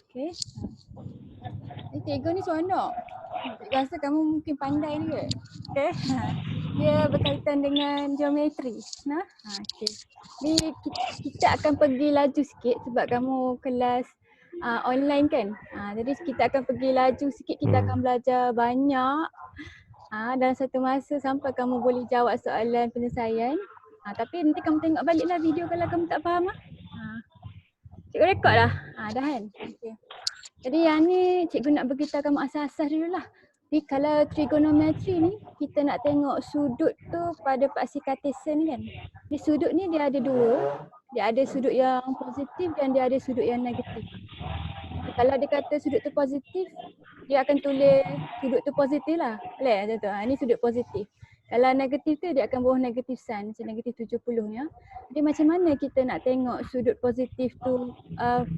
Okey. Cikgu ni seronok. Cikgu rasa kamu mungkin pandai ni ke? Okey. Dia berkaitan dengan geometri. Nah, okey. Ni kita akan pergi laju sikit sebab kamu kelas online kan. Jadi kita akan pergi laju sikit, kita akan belajar banyak dalam satu masa sampai kamu boleh jawab soalan penyelesaian. Tapi nanti kamu tengok baliklah video kalau kamu tak faham. Cikgu rekod dah. Dah kan? Okay. Jadi yang ni cikgu nak beritahu kamu asas-asas dulu lah. Jadi kalau trigonometri ni kita nak tengok sudut tu pada paksi Cartesian ni kan. Di sudut ni dia ada dua. Dia ada sudut yang positif dan dia ada sudut yang negatif. Kalau dia kata sudut tu positif, dia akan tulis sudut tu positif lah. Boleh macam tu. Ni sudut positif. Kalau negatif tu dia akan bawah negatif sign, macam negatif 70 ni. Jadi macam mana kita nak tengok sudut positif tu,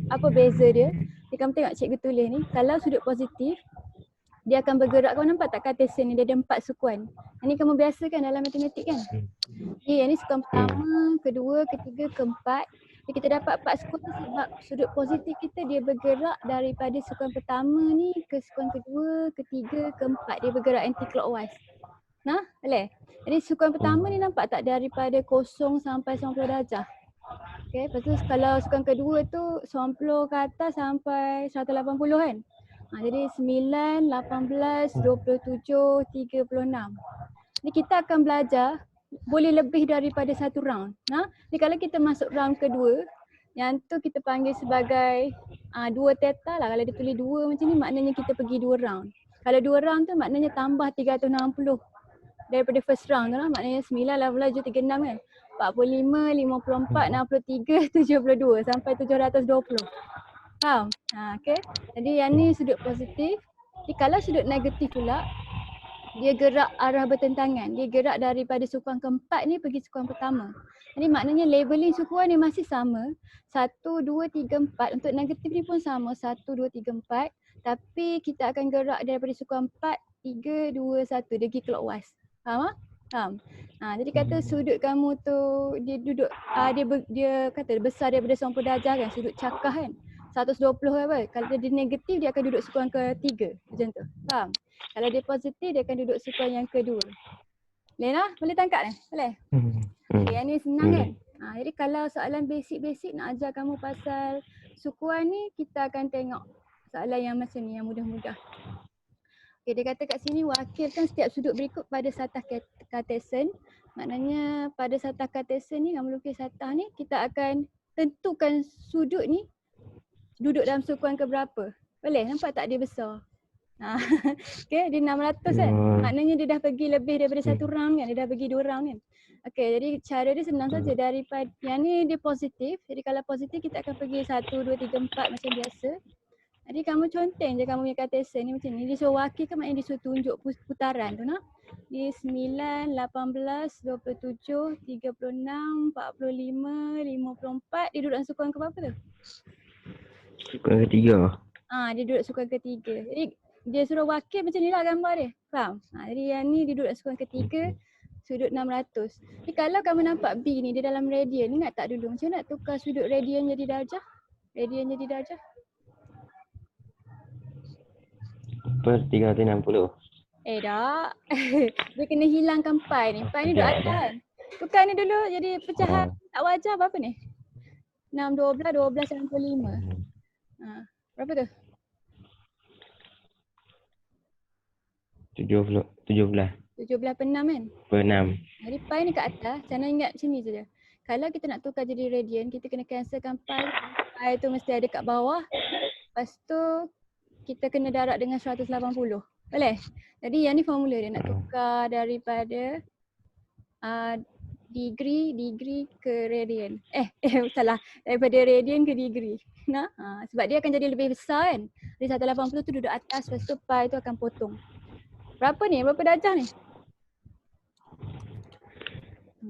apa beza dia? Jadi kamu tengok cikgu tulis ni, kalau sudut positif, dia akan bergerak. Kau nampak tak Cartesian ni, dia ada 4 sukuan. Ini kamu biasa kan dalam matematik kan? Yang ni sukuan pertama, kedua, ketiga, keempat. Jadi kita dapat 4 sukuan sebab sudut positif kita dia bergerak daripada sukuan pertama ni ke sukuan kedua, ketiga, keempat. Dia bergerak anti-clockwise. Nah, boleh? Jadi sukuan pertama ni nampak tak daripada 0 sampai 90 darjah. Okay, lepas tu kalau sukuan kedua tu 90 ke atas sampai 180 kan. Jadi 9, 18, 27, 36. Jadi kita akan belajar boleh lebih daripada satu round. Jadi kalau kita masuk round kedua, yang tu kita panggil sebagai dua theta lah. Kalau dia tulis dua macam ni maknanya kita pergi 2 round. Kalau 2 round tu maknanya tambah 360 daripada first round tu lah. Maknanya 9, 18, 7, 36 kan. 45, 54, 63, 72 sampai 720. Faham? Okay. Jadi yang ni sudut positif. Jadi kalau sudut negatif pula, dia gerak arah bertentangan. Dia gerak daripada sukuan keempat ni pergi sukuan pertama. Jadi maknanya labeling sukuan ni masih sama. 1, 2, 3, 4. Untuk negatif ni pun sama. 1, 2, 3, 4. Tapi kita akan gerak daripada sukuan 4, 3, 2, 1. Dia pergi clockwise. Faham? Faham? Jadi kata sudut kamu tu dia duduk dia kata besar daripada 90 darjah kan, sudut cakah kan. 120 apa? Kalau dia negatif dia akan duduk sukuan ketiga. Macam tu. Faham? Kalau dia positif dia akan duduk sukuan yang kedua. Boleh lah? Boleh tangkap ni? Boleh? Okay, yang ni senang kan? Jadi kalau soalan basic-basic nak ajar kamu pasal sukuan ni, kita akan tengok soalan yang macam ni, yang mudah-mudah. Okay, dia kata kat sini wakilkan setiap sudut berikut pada satah Cartesian. Maknanya pada satah Cartesian ni, kamu lukis satah ni, kita akan tentukan sudut ni duduk dalam sukuan ke berapa. Boleh? Nampak tak dia besar? Okay, dia 600 kan? Maknanya dia dah pergi lebih daripada satu round kan? Dia dah pergi 2 round kan? Okay, jadi cara dia senang saja. Daripada yang ni dia positif. Jadi kalau positif kita akan pergi 1, 2, 3, 4 macam biasa. Jadi kamu conteng je kamu punya Cartesian ni macam ni. Dia suruh wakil kan maknanya dia suruh tunjuk putaran tu nak. Dia 9, 18, 27, 36, 45, 54. Dia duduk dalam sukuan ke berapa tu? Sukuan ketiga. Dia duduk sukuan ketiga. Jadi dia suruh wakil macam ni lah gambar dia. Faham? Jadi yang ni dia duduk sukuan ketiga, sudut 600. Jadi kalau kamu nampak B ni, dia dalam radian. Ingat tak dulu macam nak tukar sudut radian jadi darjah? Radian jadi darjah? Per 360. Tak. Dia kena hilangkan pi ni. Pi ni duduk atas kan? Tukar ni dulu jadi pecahan tak wajar berapa ni? 6, 12, 12, 95. Berapa tu? 17. 17 per 6 kan? Per 6. Jadi pi ni kat atas, jangan ingat macam ni saja. Kalau kita nak tukar jadi radian, kita kena cancelkan pi. Pi tu mesti ada kat bawah. Lepas tu kita kena darab dengan 180. Boleh? Jadi yang ni formula dia nak tukar daripada degree ke radian. Salah. Daripada radian ke degree. Sebab dia akan jadi lebih besar kan. Dari 180 tu duduk atas, lepas tu pi tu akan potong. Berapa ni? Berapa darjah ni?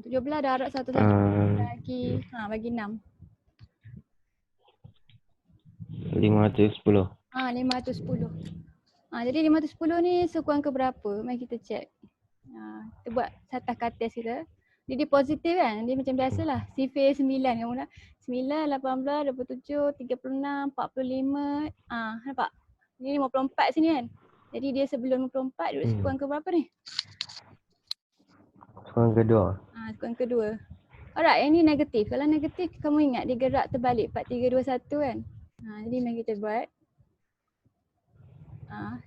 17 darab 180 bagi 6. 510. 510. Jadi 510 ni sukuan ke berapa? Mari kita check. Kita buat satah Cartesian kita. Dia positif kan? Dia macam biasalah. Sifir 9 kamu nak. 9, 18, 27, 36, 45. Nampak? Ni 54 sini kan? Jadi dia sebelum 54 duduk sukuan ke berapa ni? Sukuan kedua. Sukuan kedua. Alright, yang ni negatif. Kalau negatif kamu ingat dia gerak terbalik 4, 3, 2, 1 kan? Jadi mari kita buat.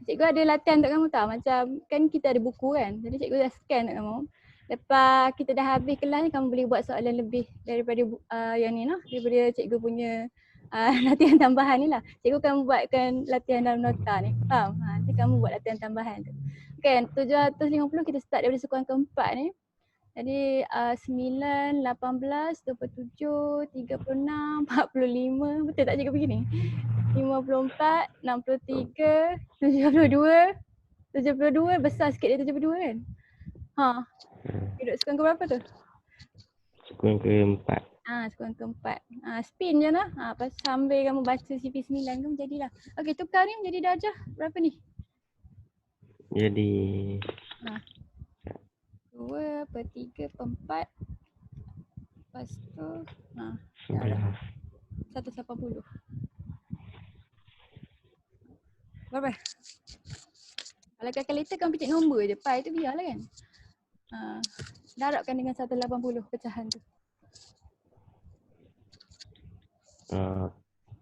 Cikgu ada latihan untuk kamu tahu. Macam kan kita ada buku kan? Jadi cikgu dah scan untuk kamu. Lepas kita dah habis kelas ni kamu boleh buat soalan lebih daripada yang ni lah. Daripada cikgu punya latihan tambahan ni lah. Cikgu akan buatkan latihan dalam nota ni. Faham? Nanti kamu buat latihan tambahan tu. Okay, 750 kita start daripada sukuan keempat ni. Jadi 9, 18, 27, 36, 45. Betul tak cikgu begini? 54, 63, 72. 72 besar sikit dari 72 kan? Duduk sukuan ke berapa tu? Sukuan keempat. Sukuan keempat. Spin je lah. Pas sambil kamu baca CP9 kamu jadilah. Okey, tukar ni menjadi darjah berapa ni? Jadi 2 per 3 per 4. Lepas tu 11. 180. Berapa? Kalau calculator kamu pencet nombor je. Pi tu biarlah kan. Darabkan dengan 180 pecahan tu.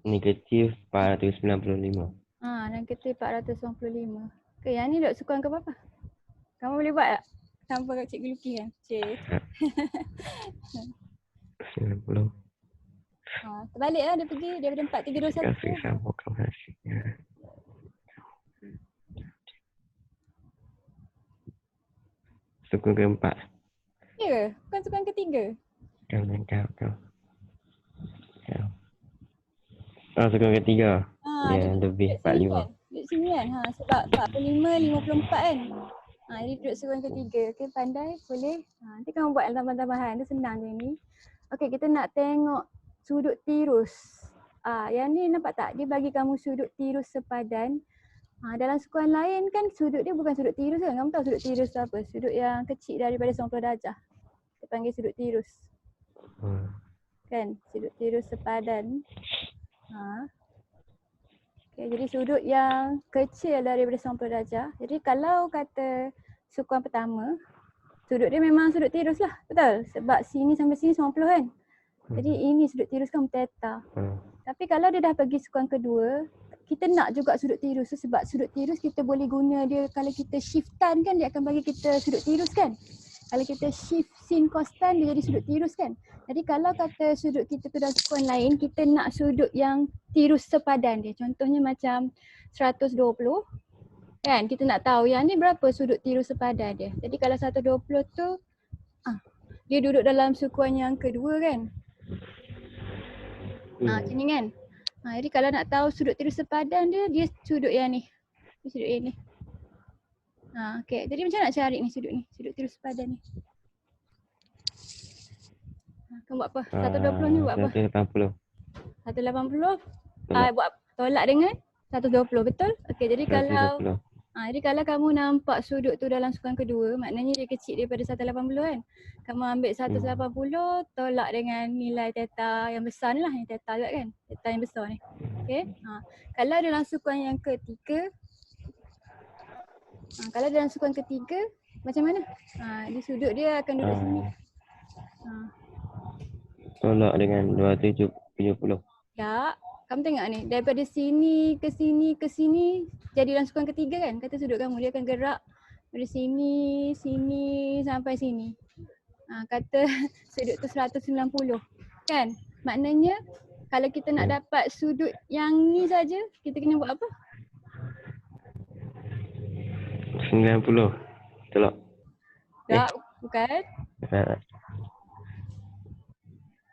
Negatif 495. Negatif 495. Okay, yang ni duduk sukuan ke berapa? Kamu boleh buat tak? Tanpa kat cikgu lukis kan? Cik. 90. Terbalik lah dia pergi daripada 4, 3, 2, 1. Kasih sambungkan hasilnya. Sukuan keempat. Ya ke? Bukan sukuan ketiga? Kau. Sukuan ketiga. Lebih 45. Duduk sini kan? Sebab 45, 54 kan? Jadi duduk sukuan ketiga. Okay, pandai? Boleh? Nanti kamu buat tambahan-tambahan. Dia senang je ni. Okay, kita nak tengok sudut tirus. Yang ni nampak tak? Dia bagi kamu sudut tirus sepadan. Dalam sukuan lain kan sudut dia bukan sudut tirus kan? Kamu tahu sudut tirus tu apa? Sudut yang kecil daripada 90 darjah. Kita panggil sudut tirus. Kan? Sudut tirus sepadan. Okay, jadi sudut yang kecil daripada 90 darjah. Jadi kalau kata sukuan pertama, sudut dia memang sudut tirus lah. Betul? Sebab sini sampai sini 90 kan? Jadi ini sudut tirus kan theta. Tapi kalau dia dah pergi sukuan kedua, kita nak juga sudut tirus tu sebab sudut tirus kita boleh guna dia kalau kita shift tan kan dia akan bagi kita sudut tirus kan. Kalau kita shift sin cos tan dia jadi sudut tirus kan. Jadi kalau kata sudut kita tu dalam sukuan lain, kita nak sudut yang tirus sepadan dia. Contohnya macam 120 kan, kita nak tahu yang ni berapa sudut tirus sepadan dia. Jadi kalau 120 tu dia duduk dalam sukuan yang kedua kan. Macam ni kan. Jadi kalau nak tahu sudut tirus sepadan dia sudut yang ni. Sudut yang ni. Okay. Jadi macam nak cari ni sudut tirus sepadan ni. Kamu buat apa? 120 ni buat apa? 180. 180. Buat tolak dengan 120, betul? Okey, jadi kalau kamu nampak sudut tu dalam sukuan kedua, maknanya dia kecil daripada 180 kan. Kamu ambil 180 tolak dengan nilai theta yang besar ni lah, yang theta juga kan. Theta yang besar ni. Okey. Kalau dalam sukuan yang ketiga, kalau dalam sukuan ketiga macam mana? Dia sudut dia akan duduk sini. Tolak dengan 270. Tak. Kamu tengok ni, daripada sini ke sini ke sini jadi dalam sukuan ketiga kan. Kata sudut kamu dia akan gerak dari sini, sini sampai sini. Kata sudut tu 190 kan. Maknanya kalau kita nak dapat sudut yang ni saja, kita kena buat apa? 90. Tolak. Tak, bukan.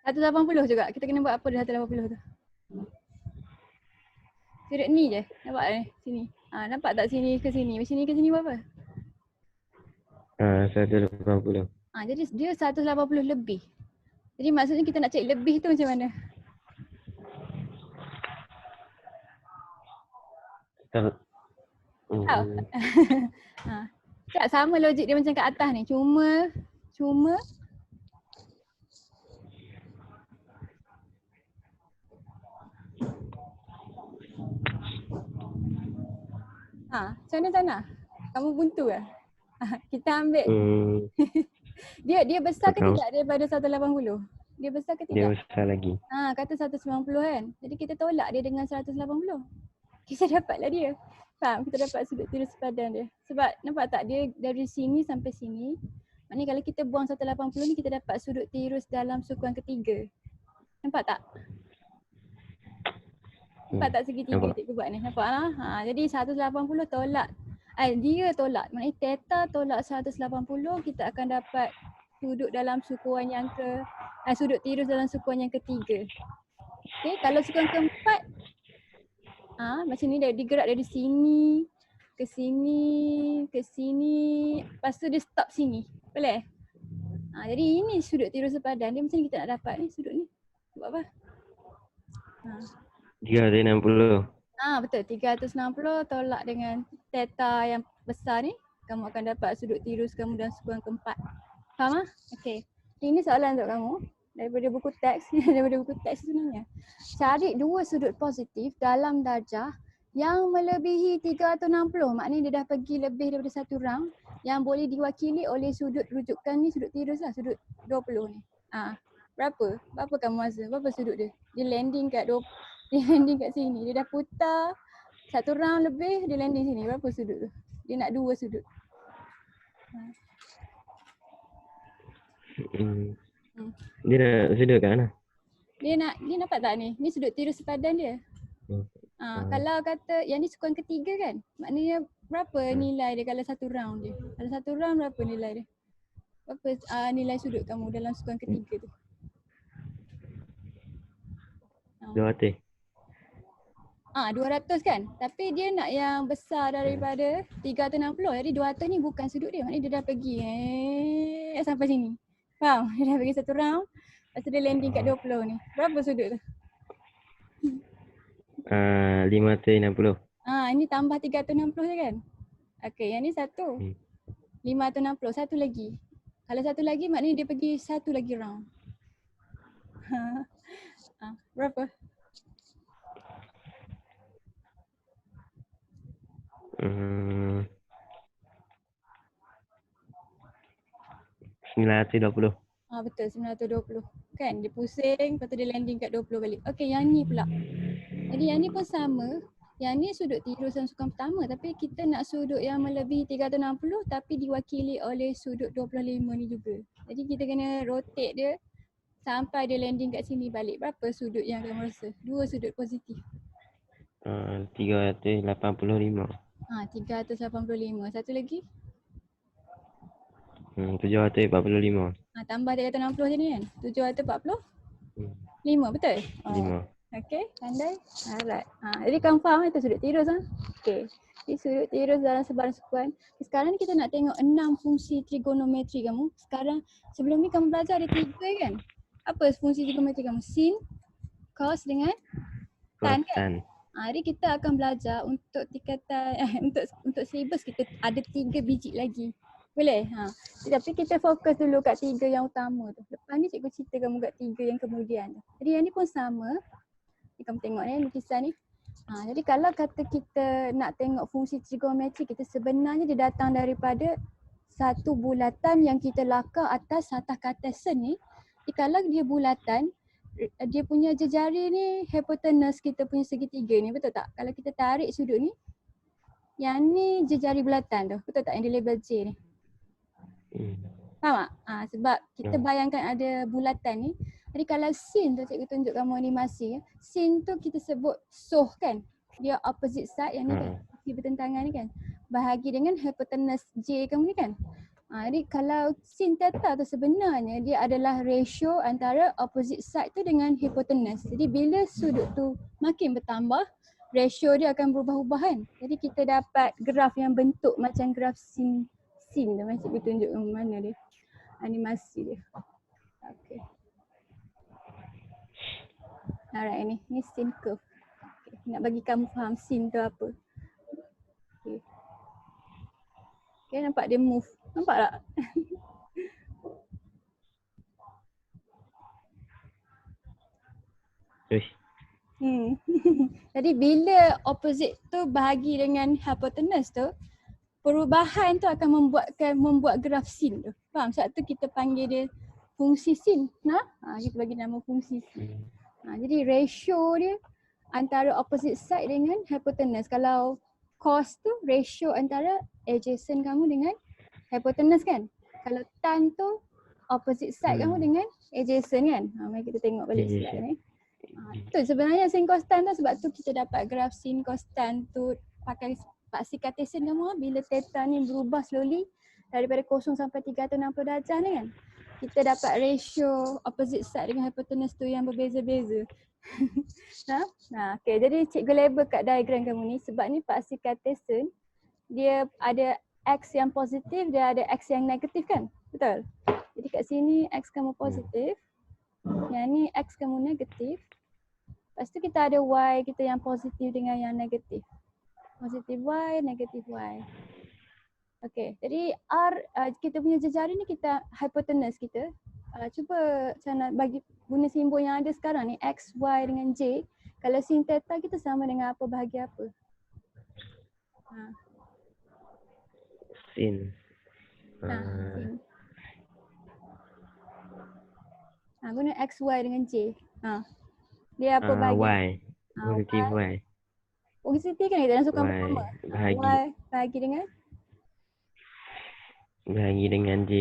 180 juga. Kita kena buat apa dah 180 tu? Sudut ni je. Nampak ni? Sini. Nampak tak sini ke sini? Sini ke sini buat apa? 180. Jadi dia 180 lebih. Jadi maksudnya kita nak cari lebih tu macam mana? Tak, sama logik dia macam kat atas ni. Cuma Sana. Kamu buntu ke? Kita ambil. Dia besar ke Betul. tidak daripada 180? Dia besar ke Dia tidak? besar lagi. Kata 190 kan. Jadi kita tolak dia dengan 180. Kita dapatlah dia. Faham? Kita dapat sudut tirus sepadan dia. Sebab nampak tak dia dari sini sampai sini. Maknanya kalau kita buang 180 ni kita dapat sudut tirus dalam sukuan ketiga. Nampak tak? Nampak tak segitiga Nampak. cikgu buat ni? Nampak lah? Jadi 180 tolak. Dia tolak. Maknanya theta tolak 180 kita akan dapat sudut dalam sukuan yang sudut tirus dalam sukuan yang ketiga. Okay, kalau sukuan keempat macam ni dia digerak dari sini ke sini, lepas tu dia stop sini. Boleh? Jadi ini sudut tirus sepadan. Dia macam ni kita nak dapat ni sudut ni. Buat apa? 360. Betul. 360 tolak dengan theta yang besar ni. Kamu akan dapat sudut tirus kamu dan sukuan keempat. Faham ah? Okey. Ini soalan untuk kamu. Daripada buku teks. Daripada buku teks sebenarnya. Cari dua sudut positif dalam darjah yang melebihi 360. Maknanya dia dah pergi lebih daripada satu round. Yang boleh diwakili oleh sudut rujukan ni, sudut tirus lah. Sudut 20 ni. Berapa? Berapa kamu rasa? Berapa sudut dia? Dia landing kat sini. Dia dah putar satu round lebih, dia landing sini. Berapa sudut tu? Dia nak dua sudut. Dia nak sudut kat mana? Dia nampak tak ni? Ni sudut tirus sepadan dia. Kalau kata yang ni sukuan ketiga kan? Maknanya berapa nilai dia kalau satu round dia? Kalau satu round berapa nilai dia? Berapa nilai sudut kamu dalam sukuan ketiga tu? 200. 200 kan? Tapi dia nak yang besar daripada 360. Jadi 200 ni bukan sudut dia. Maknanya dia dah pergi sampai sini. Faham? Dia dah pergi satu round. Lepas tu dia landing kat 20 ni. Berapa sudut tu? 560. Ini tambah 360 je kan? Okey, yang ni satu. 560. Satu lagi. Kalau satu lagi maknanya dia pergi satu lagi round. Berapa? Hmm. 920. Betul, 920. Kan dia pusing, lepas tu dia landing kat 20 balik. Okey, yang ni pula. Jadi yang ni pun sama. Yang ni sudut tirus dan sukuan pertama, tapi kita nak sudut yang melebihi 360 tapi diwakili oleh sudut 25 ni juga. Jadi kita kena rotate dia sampai dia landing kat sini balik. Berapa sudut yang kamu rasa? Dua sudut positif. 385. 385. Satu lagi? 745. Tambah 360 je ni kan? 745, betul? 5. Okey, pandai. Alright. Jadi kamu faham itu sudut tirus Okey. Jadi sudut tirus dalam sebarang sukuan. Sekarang ni kita nak tengok 6 fungsi trigonometri kamu. Sekarang sebelum ni kamu belajar ada 3 kan? Apa fungsi trigonometri kamu? Sin, cos dengan tan kan? Jadi kita akan belajar untuk tingkatan untuk silibus kita ada 3 biji lagi. Boleh? Tapi kita fokus dulu kat 3 yang utama tu. Lepas ni cikgu cerita kamu kat 3 yang kemudian tu. Jadi yang ni pun sama. Kamu tengok ni lukisan ni. Jadi kalau kata kita nak tengok fungsi trigonometri kita sebenarnya dia datang daripada satu bulatan yang kita lakar atas ke atas sen ni. Jadi kalau dia bulatan, dia punya jejari ni hypotenuse kita punya segitiga ni, betul tak? Kalau kita tarik sudut ni, yang ni jejari bulatan tu, betul tak yang dia label J ni? Faham tak? Sebab kita bayangkan ada bulatan ni. Jadi kalau sin tu cikgu tunjuk kamu animasi, sin tu kita sebut soh kan? Dia opposite side yang ni kan? Sisi bertentangan ni kan? Bahagi dengan hypotenuse J kamu ni kan? Jadi kalau sin theta tu sebenarnya dia adalah ratio antara opposite side tu dengan hypotenuse. Jadi bila sudut tu makin bertambah, ratio dia akan berubah-ubah kan? Jadi kita dapat graf yang bentuk macam graf sin tu. Macam cikgu tunjuk mana dia? Animasi dia. Okay. Alright, ni sin curve. Okay. Nak bagi kamu faham sin tu apa. Okay. Okay, nampak dia move. Nampak tak? Jadi bila opposite tu bahagi dengan hypotenuse tu, perubahan tu akan membuat graf sin tu. Faham? Sebab tu kita panggil dia fungsi sin. Kita bagi nama fungsi sin. Jadi ratio dia antara opposite side dengan hypotenuse. Kalau cos tu ratio antara adjacent kamu dengan hypotenuse kan. Kalau tan tu opposite side kamu dengan adjacent kan. Mari kita tengok balik slide ni. Tu sebenarnya sin cos tan tu, sebab tu kita dapat graf sin cos tan tu pakai paksi Cartesian kamu. Bila theta ni berubah slowly daripada 0 sampai 360 darjah ni kan, kita dapat ratio opposite side dengan hypotenuse tu yang berbeza-beza. Okay, jadi cikgu label kat diagram kamu ni sebab ni paksi Cartesian dia ada X yang positif, dia ada X yang negatif kan? Betul? Jadi kat sini X kamu positif, yang ni X kamu negatif. Lepas tu kita ada Y kita yang positif dengan yang negatif. Positif Y, negatif Y. Okay, jadi R kita punya jejari ni kita hypotenuse kita. Cuba saya nak bagi guna simbol yang ada sekarang ni X, Y dengan J. Kalau sin theta kita sama dengan apa bahagi apa? Sin. Sin. Guna X, Y dengan J. Dia apa bahagi? Y. Positif Y. Positif kan kita dalam sukan Y pertama. bahagi. Y bahagi dengan? Bahagi dengan J.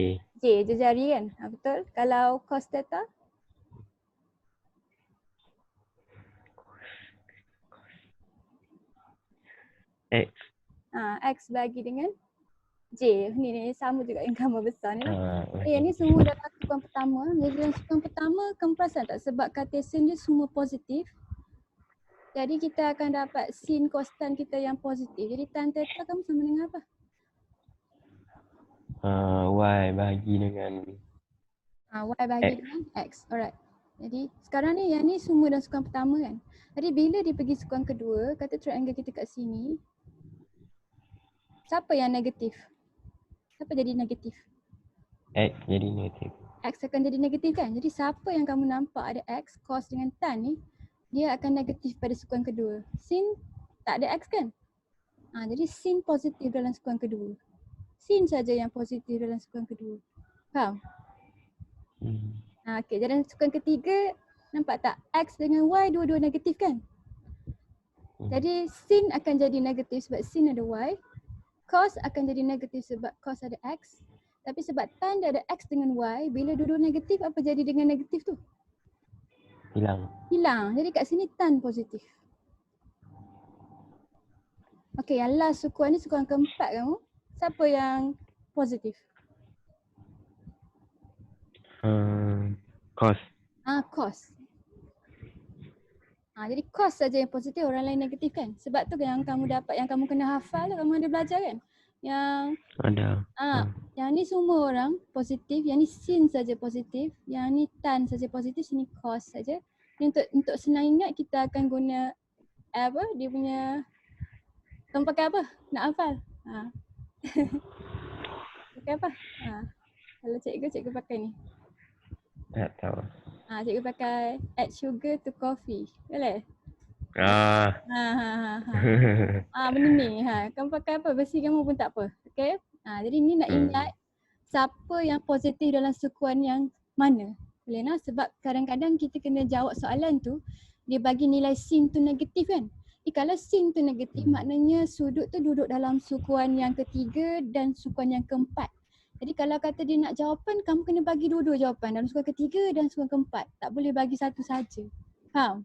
J, jejari kan? Betul. Kalau cos theta? X. X bagi dengan J. Ni sama juga yang gambar besar ni lah. Bahagi. Yang ni semua dalam sukan pertama. Jadi dalam sukan pertama kamu perasan tak? Sebab Cartesian dia semua positif. Jadi kita akan dapat sin cos tan kita yang positif. Jadi tan theta kamu sama dengan apa? Y bahagi dengan Y bahagi dengan X. Alright. Jadi sekarang ni yang ni semua dalam sukan pertama kan. Jadi bila dia pergi sukan kedua, kata triangle kita kat sini, siapa yang negatif? Siapa jadi negatif? X jadi negatif. X akan jadi negatif kan? Jadi siapa yang kamu nampak ada X, cos dengan tan ni, dia akan negatif pada sukan kedua. Sin tak ada X kan? Jadi sin positif dalam sukan kedua. Sin saja yang positif dalam sukan kedua. Faham? Okay, dalam sukan ketiga, nampak tak? X dengan Y dua-dua negatif kan? Jadi sin akan jadi negatif sebab sin ada Y. Cos akan jadi negatif sebab cos ada X. Tapi sebab tan dia ada X dengan Y, bila dua-dua negatif, apa jadi dengan negatif tu? Hilang. Jadi kat sini tan positif. Okay, yang last sukuan ni sukuan keempat kamu. Siapa yang positif? Cos. Cos. Jadi cos saja yang positif, orang lain negatif kan? Sebab tu yang kamu dapat, yang kamu kena hafal tu, kamu ada belajar kan? Yang Ada. Yang ni semua orang positif, yang ni sin saja positif, yang ni tan saja positif, sini cos saja. Untuk senang ingat kita akan guna apa? Dia punya kamu pakai apa? Nak hafal? Pakai apa? Kalau cikgu pakai ni. Tak tahu. Cikgu pakai add sugar to coffee. Boleh? Benda ni. Kamu pakai apa? Besi kamu pun tak apa. Okay? Jadi ni nak ingat siapa yang positif dalam sukuan yang mana. Boleh nak? Sebab kadang-kadang kita kena jawab soalan tu, dia bagi nilai sin tu negatif kan? Kalau sin tu negatif, maknanya sudut tu duduk dalam sukuan yang ketiga dan sukuan yang keempat. Jadi kalau kata dia nak jawapan, kamu kena bagi dua-dua jawapan dalam sukuan ketiga dan sukuan keempat. Tak boleh bagi satu saja. Faham?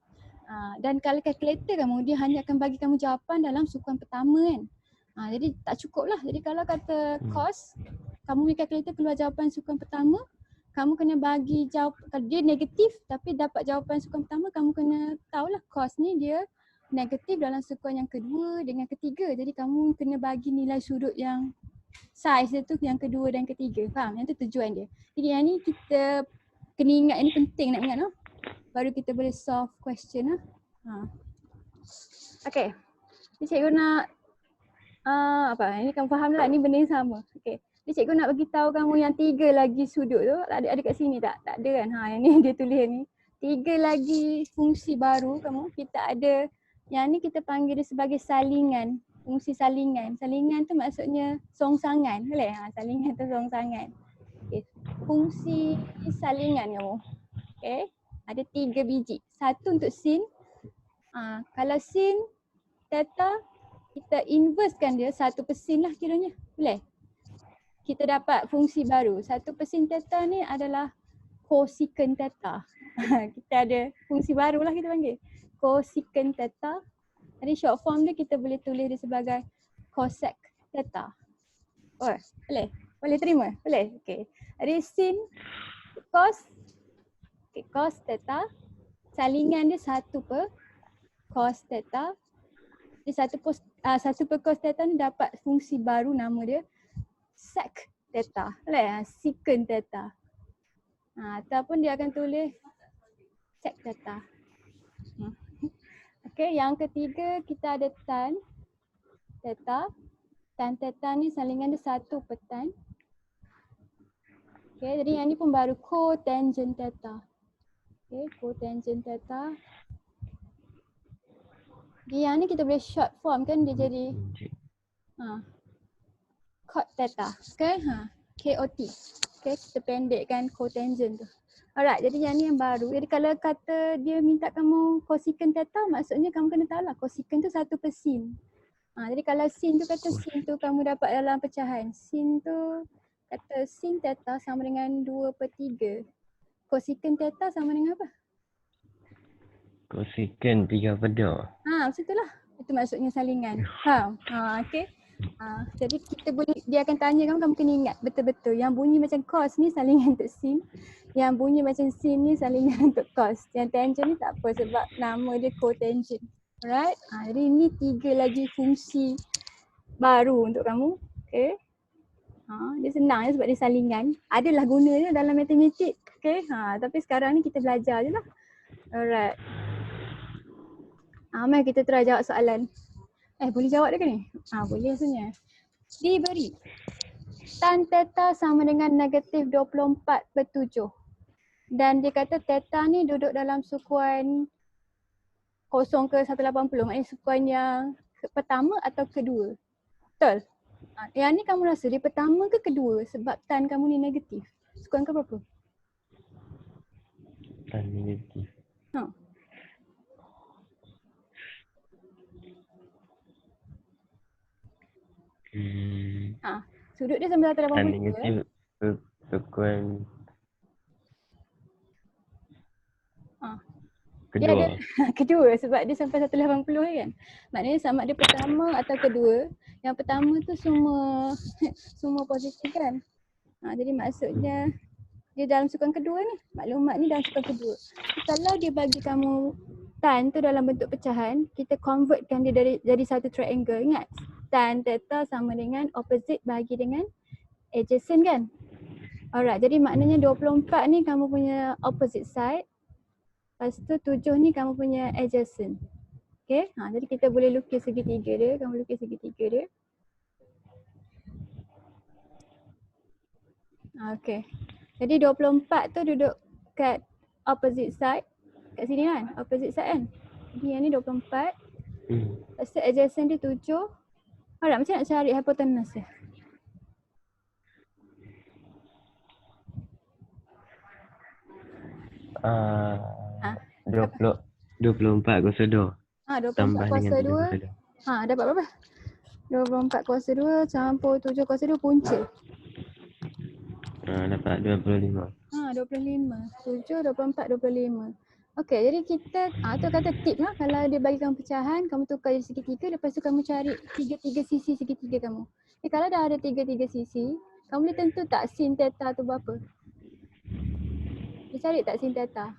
Dan kalau kalkulator kamu, dia hanya akan bagi kamu jawapan dalam sukuan pertama kan. Jadi tak cukup lah. Jadi kalau kata cos, kamu punya kalkulator keluar jawapan sukuan pertama, kamu kena bagi jawapan, kalau dia negatif tapi dapat jawapan sukuan pertama, kamu kena tahulah cos ni dia negatif dalam sukuan yang kedua dengan ketiga. Jadi kamu kena bagi nilai sudut yang size dia tu yang kedua dan ketiga. Faham? Yang tu tujuan dia. Jadi yang ni kita kena ingat, ini penting nak ingat no? Baru kita boleh solve question lah. Okay. Jadi cikgu nak ini kamu faham lah, ni benda yang sama. Okay. Jadi cikgu nak bagi tahu kamu yang 3 lagi sudut tu. Ada kat sini tak? Tak ada kan? Yang ni dia tulis ni. tiga lagi fungsi baru kamu. Kita ada yang ni kita panggil dia sebagai salingan. Fungsi salingan. Salingan tu maksudnya songsangan. Boleh? Salingan tu songsangan. Okay. Fungsi salingan kamu. Okay. Ada 3 biji. Satu untuk sin. Kalau sin, theta, kita inversekan dia 1 per sin lah kiranya. Boleh? Kita dapat fungsi baru. 1 per sin theta ni adalah cosecant theta. Kita ada fungsi baru lah kita panggil. Cosecant theta. Jadi short form dia kita boleh tulis dia sebagai cosec theta. Oh, boleh? Boleh terima? Boleh? Okay. Jadi sin cos. Okay, cos theta. Salingan dia 1 per cos theta. Jadi 1 per cos theta ni dapat fungsi baru nama dia sec theta. Boleh? Secant theta. Ataupun dia akan tulis sec theta. Okay, yang ketiga kita ada tan theta. Tan theta ni salingan dia 1 per tan. Okay, jadi yang ni pun baru cotangent theta. Okay, cotangent theta. Jadi yang ni kita boleh short form kan dia jadi cot theta. Okay, KOT. Okay, kita pendekkan cotangent tu. Alright, jadi yang ni yang baru. Jadi kalau kata dia minta kamu cosecant theta, maksudnya kamu kena tahu lah cosecant tu 1 per sin. Jadi kalau sin tu kata sin tu kamu dapat dalam pecahan. Sin tu kata sin theta sama dengan 2 per 3. Cosecant theta sama dengan apa? Cosecant 3 per 2. Macam tu lah. Itu maksudnya salingan. Okay. Jadi kita boleh, dia akan tanya kamu kena ingat betul-betul. Yang bunyi macam cos ni salingan untuk sin. Yang bunyi macam sin ni salingan untuk cos. Yang tangent ni tak apa sebab nama dia cotangent. Alright. Jadi ni 3 lagi fungsi baru untuk kamu. Okay. Dia senang je sebab dia salingan. Adalah guna je dalam matematik. Okay. Tapi sekarang ni kita belajar je lah. Alright. Mari kita try jawab soalan. Boleh jawab dah ke ni? Boleh rasanya. Diberi tan theta sama dengan negatif 24 per 7. Dan dia kata theta ni duduk dalam sukuan 0 ke 180. Maknanya sukuan yang pertama atau kedua. Betul? Yang ni kamu rasa dia pertama ke kedua sebab tan kamu ni negatif? Sukuan ke berapa? Tan negatif. Sudut dia sampai 180 Tan negatif sukuan Dia kedua. ada kedua sebab dia sampai 180 kan. Maknanya sama ada pertama atau kedua. Yang pertama tu semua positif kan. Jadi maksudnya dia dalam sukuan kedua ni. Maklumat ni dalam sukuan kedua. Kalau dia bagi kamu tan tu dalam bentuk pecahan, kita convertkan dia jadi satu triangle. Ingat? Tan theta sama dengan opposite bagi dengan adjacent kan. Alright, jadi maknanya 24 ni kamu punya opposite side. Lepas tu 7 ni kamu punya adjacent. Okay, jadi kita boleh lukis segitiga dia. Kamu lukis segitiga dia. Okay. Jadi 24 tu duduk kat opposite side. Kat sini kan, opposite side kan. Jadi yang ni 24. Lepas tu adjacent dia 7. Alright, macam nak cari hypotenuse dia? Uh, 24 kuasa 2. 24 kuasa 2. Dapat berapa? 24 kuasa 2 campur 7 kuasa 2 punca. Dapat 25. 25. 7, 24, 25. Okey, jadi kita tu kata tip lah. Kalau dia bagi kamu pecahan, kamu tukar jadi segitiga. Lepas tu kamu cari 3 sisi segitiga kamu. Kalau dah ada 3 sisi, kamu boleh tentu tak sin theta tu berapa? Dia cari tak sin theta?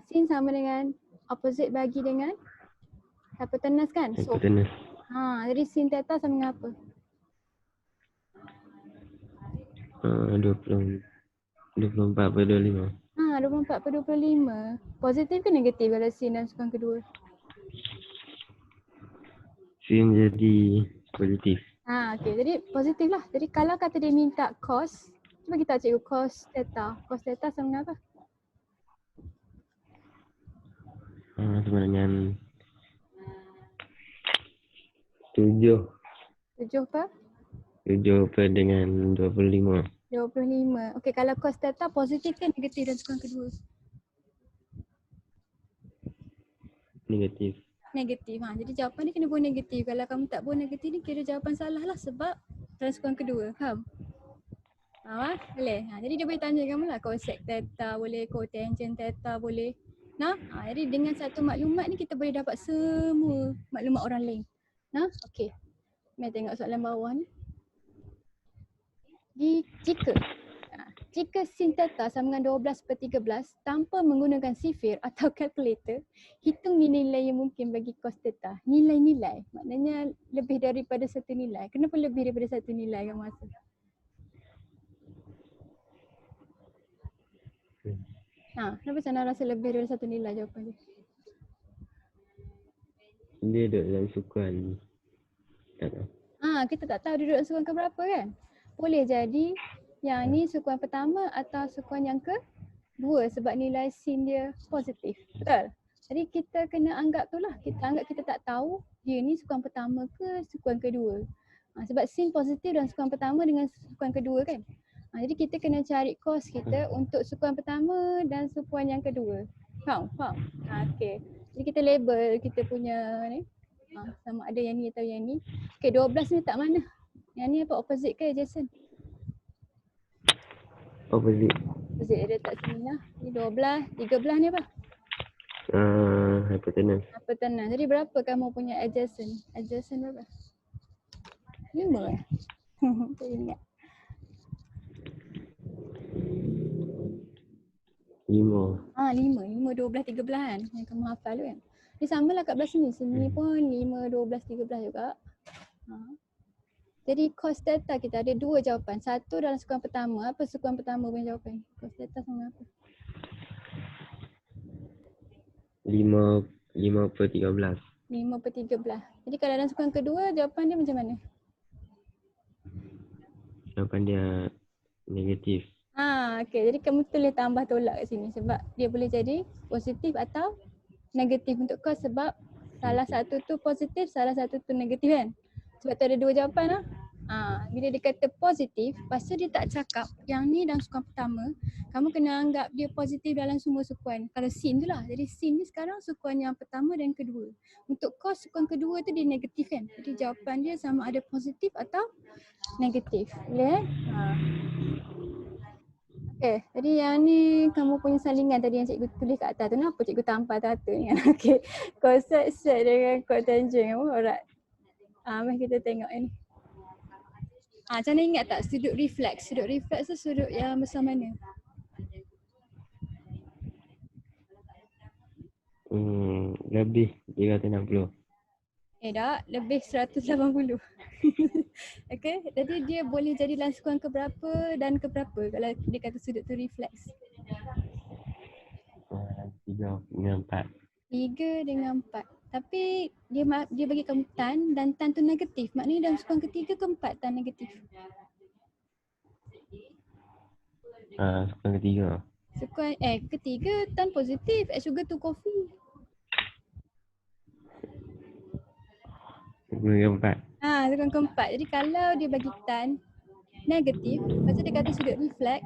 Sin sama dengan opposite bagi dengan hypotenuse kan? Hypotenuse. Jadi sin theta sama dengan apa? 24 per 25. 24 per 25. Positif ke negatif kalau sin dan sukuan kedua? Sin jadi positif. Okey. Jadi positif lah. Jadi kalau kata dia minta cos, cuba kita cikgu cos theta. Cos theta sama dengan apa? Sama dengan 7. 7 apa? 7 per dengan 25. 25. Okey, kalau cos theta positif kan negatif dan sukan kedua? Negatif. Negatif. Jadi jawapan ni kena buat negatif. Kalau kamu tak buat negatif ni kira jawapan salah lah sebab transkuan kedua. Faham? Faham? Boleh? Jadi dia boleh tanya kamu lah cosec theta boleh, cotangent theta boleh. Jadi dengan satu maklumat ni kita boleh dapat semua maklumat orang lain. Okey. Mari tengok soalan bawah ni. Jika sin theta sama dengan 12/13 tanpa menggunakan sifir atau kalkulator, hitung nilai-nilai yang mungkin bagi cos theta. Nilai-nilai, maknanya lebih daripada satu nilai. Kenapa lebih daripada satu nilai kamu rasa? Kenapa Sana rasa lebih daripada satu nilai jawapan dia? Dia duduk dalam sukan. Tak tahu. Kita tak tahu dia duduk sukan ke berapa kan? Boleh jadi yang ni sukan pertama atau sukan yang kedua sebab nilai sin dia positif. Betul? Jadi kita kena anggap tu lah. Kita anggap kita tak tahu dia ni sukan pertama ke sukan kedua. Sebab sin positif dalam sukan pertama dengan sukan kedua kan? Jadi kita kena cari cos kita untuk sukan pertama dan sukan yang kedua. Faham? Okey. Jadi kita label kita punya ni. Sama ada yang ni atau yang ni. Okey, 12 ni letak mana? Yang ni apa? Opposite ke adjacent? Opposite. Opposite dia letak sini lah. Ni 12, 13 ni apa? Hypotenuse. Hypotenuse. Jadi berapa kamu punya adjacent? Adjacent berapa? 5 eh? Tak ingat. 5. 5, 12, 13 kan? Yang kamu hafal tu kan? Dia sama lah kat belah sini. Sini pun 5, 12, 13 juga. Jadi cos theta kita ada dua jawapan. Satu dalam sukan pertama. Apa sukan pertama punya jawapan? Cos theta sama apa? 5/13. 5/13. Jadi kalau dalam sukan kedua jawapan dia macam mana? Jawapan dia negatif. Okey. Jadi kamu boleh tambah tolak kat sini sebab dia boleh jadi positif atau negatif untuk cos sebab salah satu tu positif, salah satu tu negatif kan? Sebab tu ada dua jawapan lah. Bila dia kata positif, lepas tu dia tak cakap yang ni dalam sukan pertama, kamu kena anggap dia positif dalam semua sukan. Kalau sin tu lah. Jadi sin ni sekarang sukan yang pertama dan kedua. Untuk cos sukan kedua tu dia negatif kan? Jadi jawapan dia sama ada positif atau negatif. Boleh Okay, jadi yang ni kamu punya salingan tadi yang cikgu tulis kat atas tu. Kenapa cikgu tampal atas tu ni? Okay, cosec set dengan cotangent kamu alright. Mari kita tengok ni. Macam mana ingat tak sudut reflex? Sudut reflex tu sudut yang besar mana? Lebih 360. Tak, lebih 180. Okay, jadi dia boleh jadi dalam sukan keberapa dan keberapa kalau dia kata sudut tu reflex? 3 dengan 4. 3 dengan 4. Tapi dia bagi kamu tan dan tan tu negatif. Maknanya dalam sukan ketiga ke empat tan negatif? Sukan ketiga. Sukan ketiga tan positif. Add sugar to coffee. Sukan keempat. Sukan keempat. Jadi kalau dia bagi tan negatif, lepas tu dia kata sudut reflex,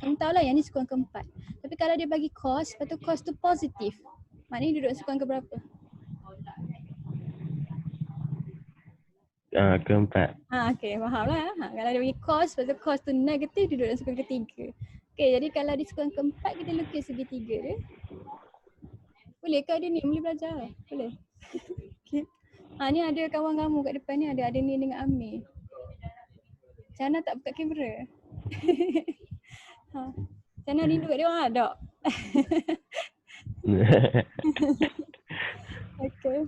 kamu tahulah yang ni sukan keempat. Tapi kalau dia bagi cos, lepas tu cos tu positif, maknanya duduk sukan keberapa? Keempat. Okay, faham lah. Kalau dia bagi cos, lepas tu cos tu negatif, duduk dalam sukan ketiga. Okay, jadi kalau di sukan keempat, kita lukis segitiga dia. Boleh ke ada ni? Boleh belajar? Boleh? Okay. Ni ada kawan kamu kat depan ni, ada ni dengan Amir. Cana tak buka kamera? Cana rindu kat dia orang tak? Okay.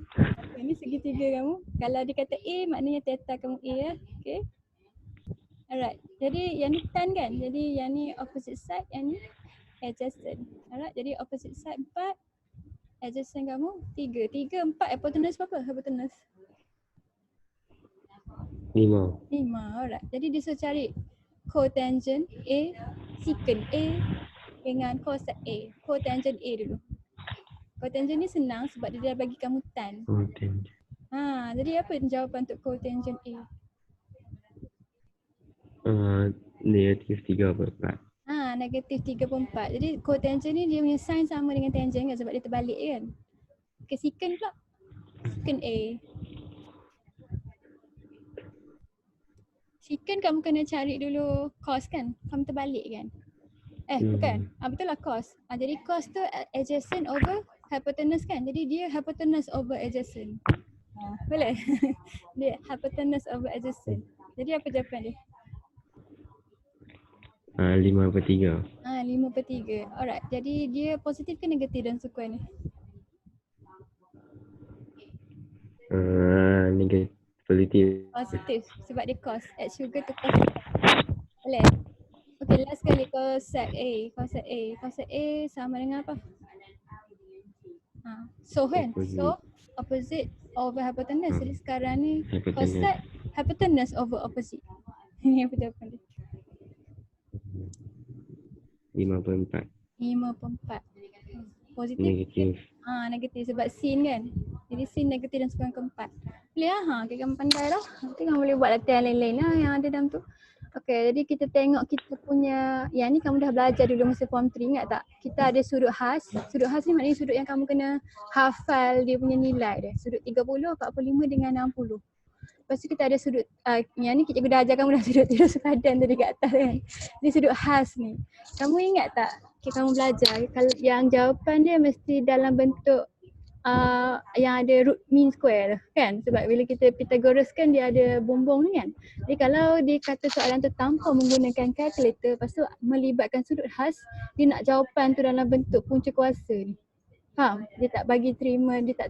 Ini segitiga kamu. Kalau dia kata A, maknanya theta kamu A lah. Okay. Alright. Jadi yang ni tan kan? Jadi yang ni opposite side, yang ni adjacent. Alright. Jadi opposite side 4, adjacent kamu 3. 3, 4, hypotenuse berapa? Hypotenuse 5. 5. Alright. Jadi dia suruh cari cotangent A, secant A dengan cosec A. Cotangent A dulu. Cotangent ni senang sebab dia dah bagi kamu tan. Cotangent. Jadi apa jawapan untuk cotangent A? Negatif 3/4. Negatif 3/4. Jadi cotangent ni dia punya sign sama dengan tangent kan sebab dia terbalik kan. Okay, secant pula. Secant A. Secant kamu kena cari dulu cos kan? Kamu terbalik kan? Bukan. Betul lah cos. Jadi cos tu adjacent over hypotenuse kan? Jadi dia hypotenuse over adjacent. Boleh? Dia hypotenuse over adjacent. Jadi apa jawapan dia? 5/3. 5/3. Alright. Jadi dia positif ke negatif dalam sukuan ni? Negatif. Positif. Sebab dia cos. Add sugar to cos. Boleh? Okay, last kali cosec A. Cosec A. Cosec A sama dengan apa? So kan? So opposite over hypotenuse. Jadi sekarang ni cosec hypotenuse over opposite. Ini apa jawapan dia? 5/4. 5/4. Positif? Negatif. Negatif sebab sin kan. Jadi sin negatif dan sukuan keempat. Boleh lah. Kamu pandai dah. Nanti kamu boleh buat latihan lain-lain lah yang ada dalam tu. Okay, jadi kita tengok kita punya, yang ni kamu dah belajar dulu masa form 3, ingat tak? Kita ada sudut khas. Sudut khas ni maknanya sudut yang kamu kena hafal dia punya nilai dia. Sudut 30, 45 dengan 60. Lepas tu kita ada sudut, yang ni cikgu dah ajar kamu dah sudut tidur sepadan tadi kat atas kan. Ni sudut khas ni. Kamu ingat tak? Okay, kamu belajar, kalau yang jawapan dia mesti dalam bentuk yang ada root mean square kan, sebab bila kita Pythagoras kan dia ada bumbung ni kan. Jadi kalau dia kata soalan tu tanpa menggunakan calculator, lepas tu melibatkan sudut khas, dia nak jawapan tu dalam bentuk punca kuasa ni. Faham? Dia tak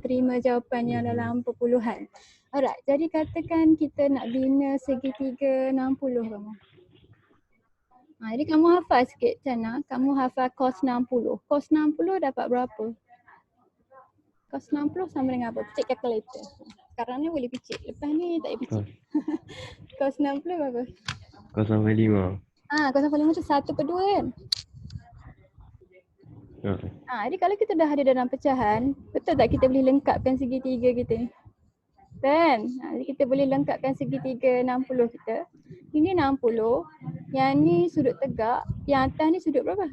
terima jawapan yang dalam perpuluhan. Alright, jadi katakan kita nak bina segitiga 60 kamu. Jadi kamu hafal sikit macam mana? Kamu hafal cos 60. Cos 60 dapat berapa? Cos 60 sama dengan apa? Picit calculator. Sekarang ni boleh picit. Lepas ni tak boleh picit. Cos 60 berapa? 0/5. Cos 5 tu 1/2 kan? Jadi kalau kita dah ada dalam pecahan, betul tak kita boleh lengkapkan segitiga kita ni? Kan? Jadi kita boleh lengkapkan segitiga 60 kita. Ini 60. Yang ni sudut tegak. Yang atas ni sudut berapa?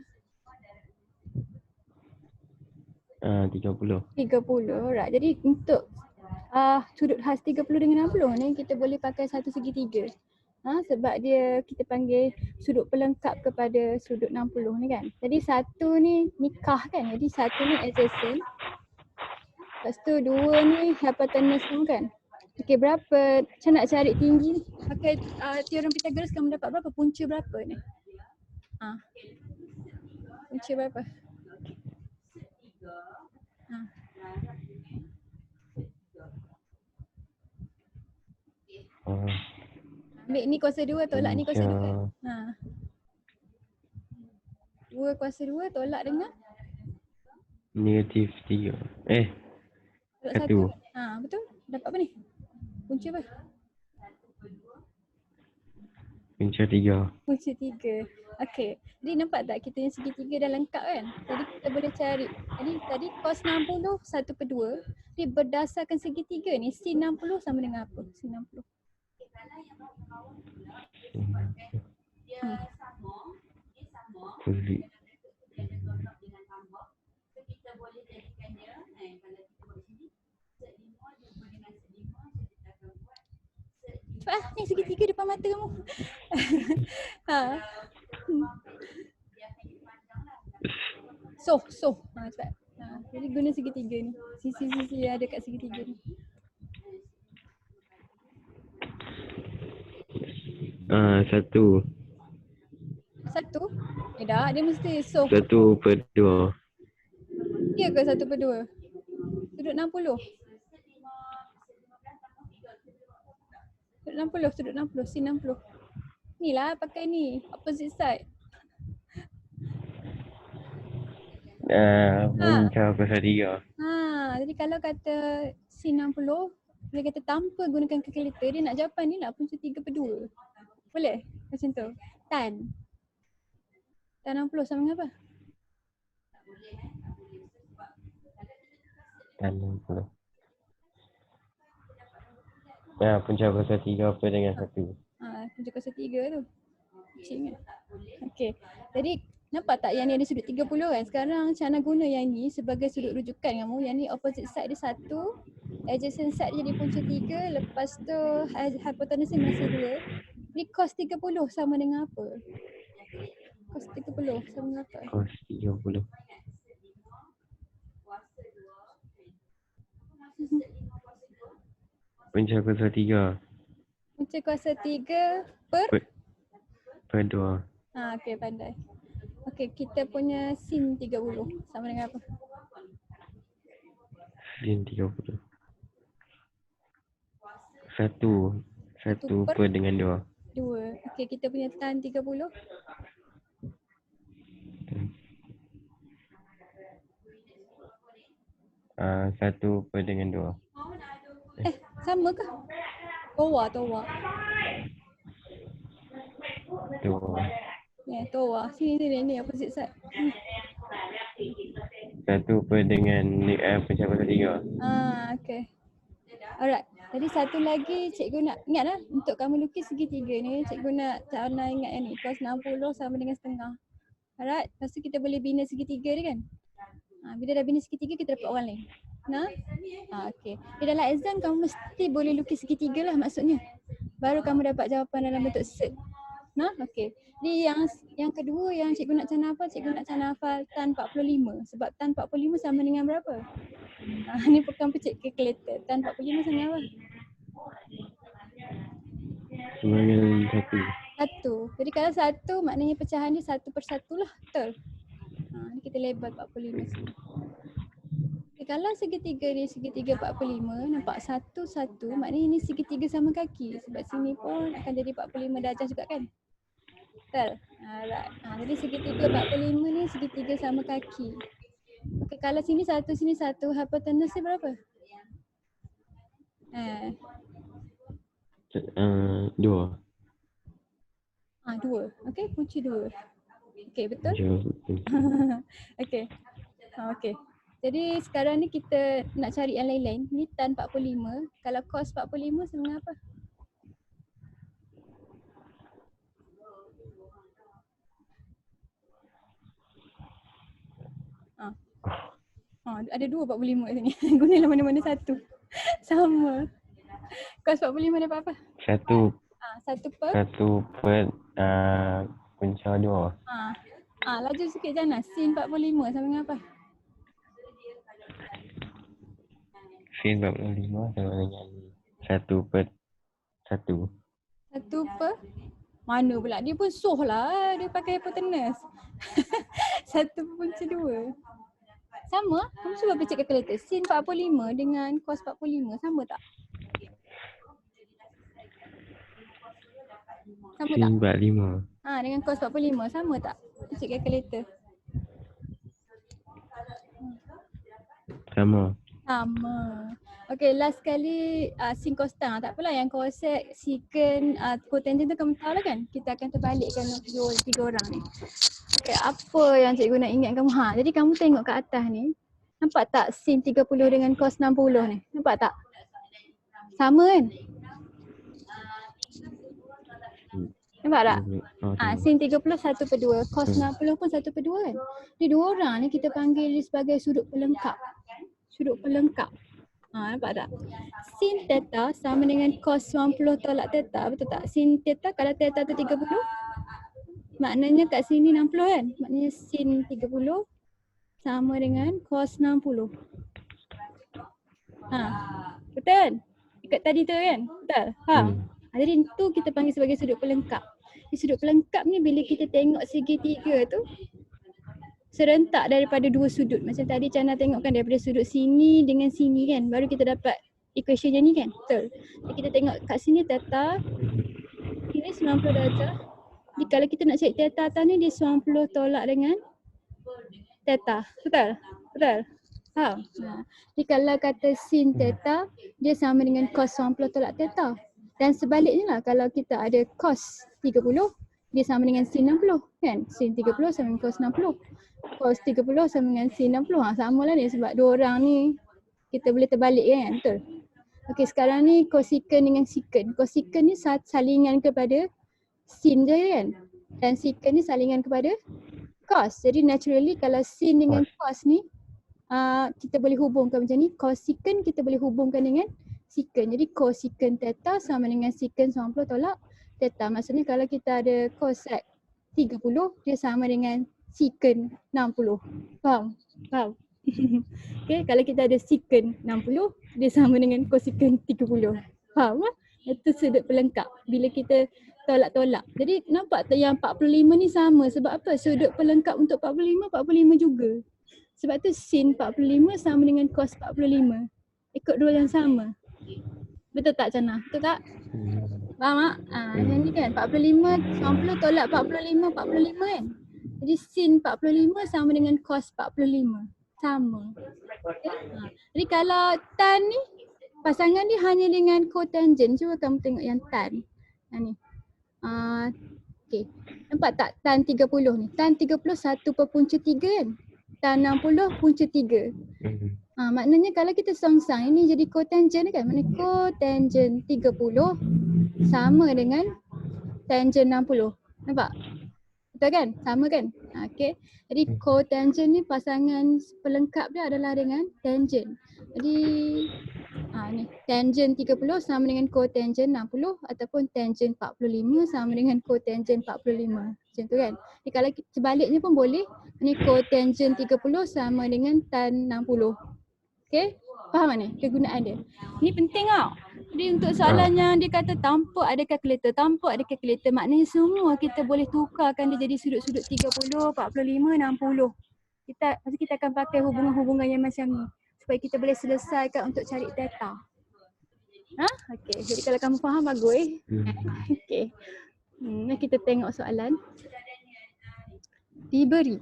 30. 30. Right. Jadi untuk sudut khas 30 dengan 60 ni kita boleh pakai satu segitiga. Sebab dia kita panggil sudut pelengkap kepada sudut 60 ni kan. Jadi satu ni nikah kan. Jadi satu ni adjacent. Lepas tu dua ni hypotenuse kamu kan. Okey, berapa? Macam nak cari tinggi ni. Pakai teorem Pythagoras kamu dapat berapa? Punca berapa ni? Punca berapa? Ambil ni kuasa 2 tolak ni kuasa 2. 2 kuasa 2 tolak dengan? Negatif 3. Tolak 1. Betul? Dapat apa ni? Punca apa? Punca 3. Punca 3. Okey. Jadi nampak tak kita yang segitiga dah lengkap kan? Jadi kita boleh cari. Jadi tadi cos 60 1/2. Jadi berdasarkan segitiga ni sin 60 sama dengan apa? Sin 60. Kulit. Cepat ni segitiga depan mata kamu. Cepat. Jadi guna segitiga ni. Sisi-sisi ada kat segitiga ni. 1. 1? Dah, dia mesti 1/2. Ya ke 1/2? Sudut 60. Sudut 60, sin 60. Ni lah pakai ni, opposite side. Punca kuasa 3. Jadi kalau kata sin 60, Boleh kata tanpa gunakan kalkulator dia nak jawapan ni lah punca 3/2. Boleh? Macam tu. Tan 60 sama dengan apa? Tan 60. Ya, punca kuasa 3 apa dengan 1? Punca kuasa 3 tu. Kecil kan? Okey. Jadi nampak tak yang ni ada sudut 30 kan? Sekarang Syahna guna yang ni sebagai sudut rujukan kamu. Yang ni opposite side dia 1, adjacent side dia jadi punca 3, lepas tu hypotenuse masih 2. Ni cos 30 sama dengan apa? Cos 30 sama dengan apa? Cos 30. Punca kuasa 3 Punca kuasa 3 per? per 2. Okey, pandai. Okey, kita punya sin 30 sama dengan apa? Sin 30. 1 per dengan 2. 2. Okey, kita punya tan 30. 1 per dengan 2. Sama ke? Towa. Towa. Towa. Sini ni opposite side. 1 per dengan punca kuasa 3. Okey. Alright. Jadi satu lagi cikgu nak ingatlah untuk kamu lukis segitiga ni, cikgu nak Syahna ingat yang ni. Cos 60 sama dengan setengah. Alright. Lepas tu kita boleh bina segitiga dia kan? Bila dah bina segitiga kita dapat orang lain. Nah? Okey. Di dalam exam kamu mesti boleh lukis segitiga lah maksudnya. Baru kamu dapat jawapan dalam bentuk set. Nah? Okey. Jadi yang kedua yang cikgu nak Syahna hafal, cikgu nak Syahna hafal tan 45. Sebab tan 45 sama dengan berapa? Ni bukan pecik kalkulator. Tan 45 sama dengan apa? Sama dengan 1. Jadi kalau 1 maknanya pecahan dia 1/1 lah. Betul? Ni kita label 45 sini. Okay, kalau segitiga dia segitiga 45, nampak 1, 1, maknanya ni segitiga sama kaki. Sebab sini pun akan jadi 45 darjah juga kan? Betul? Alright. Jadi segitiga 45 ni segitiga sama kaki. Okay, kalau sini 1, hypotenuse dia berapa? 2. 2. Okay, punca 2. Okay, betul? Okay. Okay. Jadi sekarang ni kita nak cari yang lain-lain. Ni tan 45. Kalau cos 45 sama dengan apa? Ada 2 45 kat sini. Gunalah mana-mana satu. Sama. Cos 45 dapat apa? 1 per punca 2. Laju sikit Jana. Sin 45 sama dengan apa? Sin 45 sama dengan 1 per 1. 1 per? Mana pula? Dia pun soh lah. Dia pakai hypotenuse. 1 punca 2. Sama? Kamu cuba baca kalkulator. Sin 45 dengan cos 45 sama tak? Sama Sin tak? 45. Dengan cos 45 sama tak? Baca kalkulator. Sama. Okay, last kali sin costan. Tak apalah yang cosec, secant, cotangent tu kamu tahu lah kan? Kita akan terbalikkan tiga orang ni. Okay, apa yang cikgu nak ingat kamu? Jadi kamu tengok kat atas ni. Nampak tak sin 30 dengan cos 60 ni? Nampak tak? Sama kan? Nampak tak? Sin 30 1/2, cos 60 pun 1/2 kan? Ni dua orang ni kita panggil dia sebagai sudut pelengkap. Sudut pelengkap. Nampak tak? Sin theta sama dengan cos 90 tolak theta, betul tak? Sin theta kalau theta tu 30, maknanya kat sini 60 kan? Maknanya sin 30 sama dengan cos 60. Betul kan? Dekat tadi tu kan? Betul? Jadi tu kita panggil sebagai sudut pelengkap. Sudut pelengkap ni bila kita tengok segitiga tu serentak daripada dua sudut. Macam tadi Chana tengokkan daripada sudut sini dengan sini kan. Baru kita dapat equation yang ni kan. Betul. Jadi kita tengok kat sini theta. Ini 90 darjah. Jadi kalau kita nak cari theta atas ni dia 90 tolak dengan theta. Betul? Betul? Faham? Jadi kalau kata sin theta, dia sama dengan cos 90 tolak theta. Dan sebaliknya lah, kalau kita ada cos 30, dia sama dengan sin 60 kan? Sin 30 sama dengan cos 60. Cos 30 sama dengan sin 60. Sama lah ni sebab dua orang ni kita boleh terbalik kan? Betul? Okey, sekarang ni cosecant dengan secant. Cosecant ni salingan kepada sin je kan? Dan secant ni salingan kepada cos. Jadi naturally kalau sin dengan cos ni kita boleh hubungkan macam ni. Cosecant kita boleh hubungkan dengan secant. Jadi cosecant theta sama dengan secant 90 tolak theta. Maksudnya kalau kita ada cosec 30, dia sama dengan secant 60. Faham? Faham? Okay, kalau kita ada secant 60, dia sama dengan cosecant 30. Faham tak? Itu sudut pelengkap bila kita tolak-tolak. Jadi nampak tak yang 45 ni sama sebab apa? Sudut pelengkap untuk 45 juga. Sebab tu sin 45 sama dengan cos 45. Ikut rule yang sama. Betul tak Cana? Betul tak? Faham tak? Yang ni kan 45, 90 tolak 45 kan? Jadi sin 45 sama dengan cos 45. Sama. Okay? Jadi kalau tan ni, pasangan dia hanya dengan cotangent. Cuba kamu tengok yang tan. Ni. Okay. Nampak tak tan 30 ni? Tan 30 1/3 kan? Tan 60 punca 3. Maknanya kalau kita songsang ini jadi cotangent kan? Maknanya cotangent 30 sama dengan tangent 60. Nampak? Betul kan? Sama kan? Okay. Jadi cotangent ni pasangan pelengkap dia adalah dengan tangent. Jadi ni tangent 30 sama dengan cotangent 60 ataupun tangent 45 sama dengan cotangent 45. Macam tu kan? Jadi kalau sebaliknya pun boleh. Ni cotangent 30 sama dengan tan 60. Okay? Faham ni kegunaan dia? Ni penting tau. Jadi untuk soalan yang dia kata tanpa ada kalkulator, maknanya semua kita boleh tukarkan dia jadi sudut-sudut 30, 45, 60. Kita akan pakai hubungan-hubungan yang macam ni supaya kita boleh selesaikan untuk cari theta. Okey. Jadi kalau kamu faham bagus. Okey. Kita tengok soalan. Diberi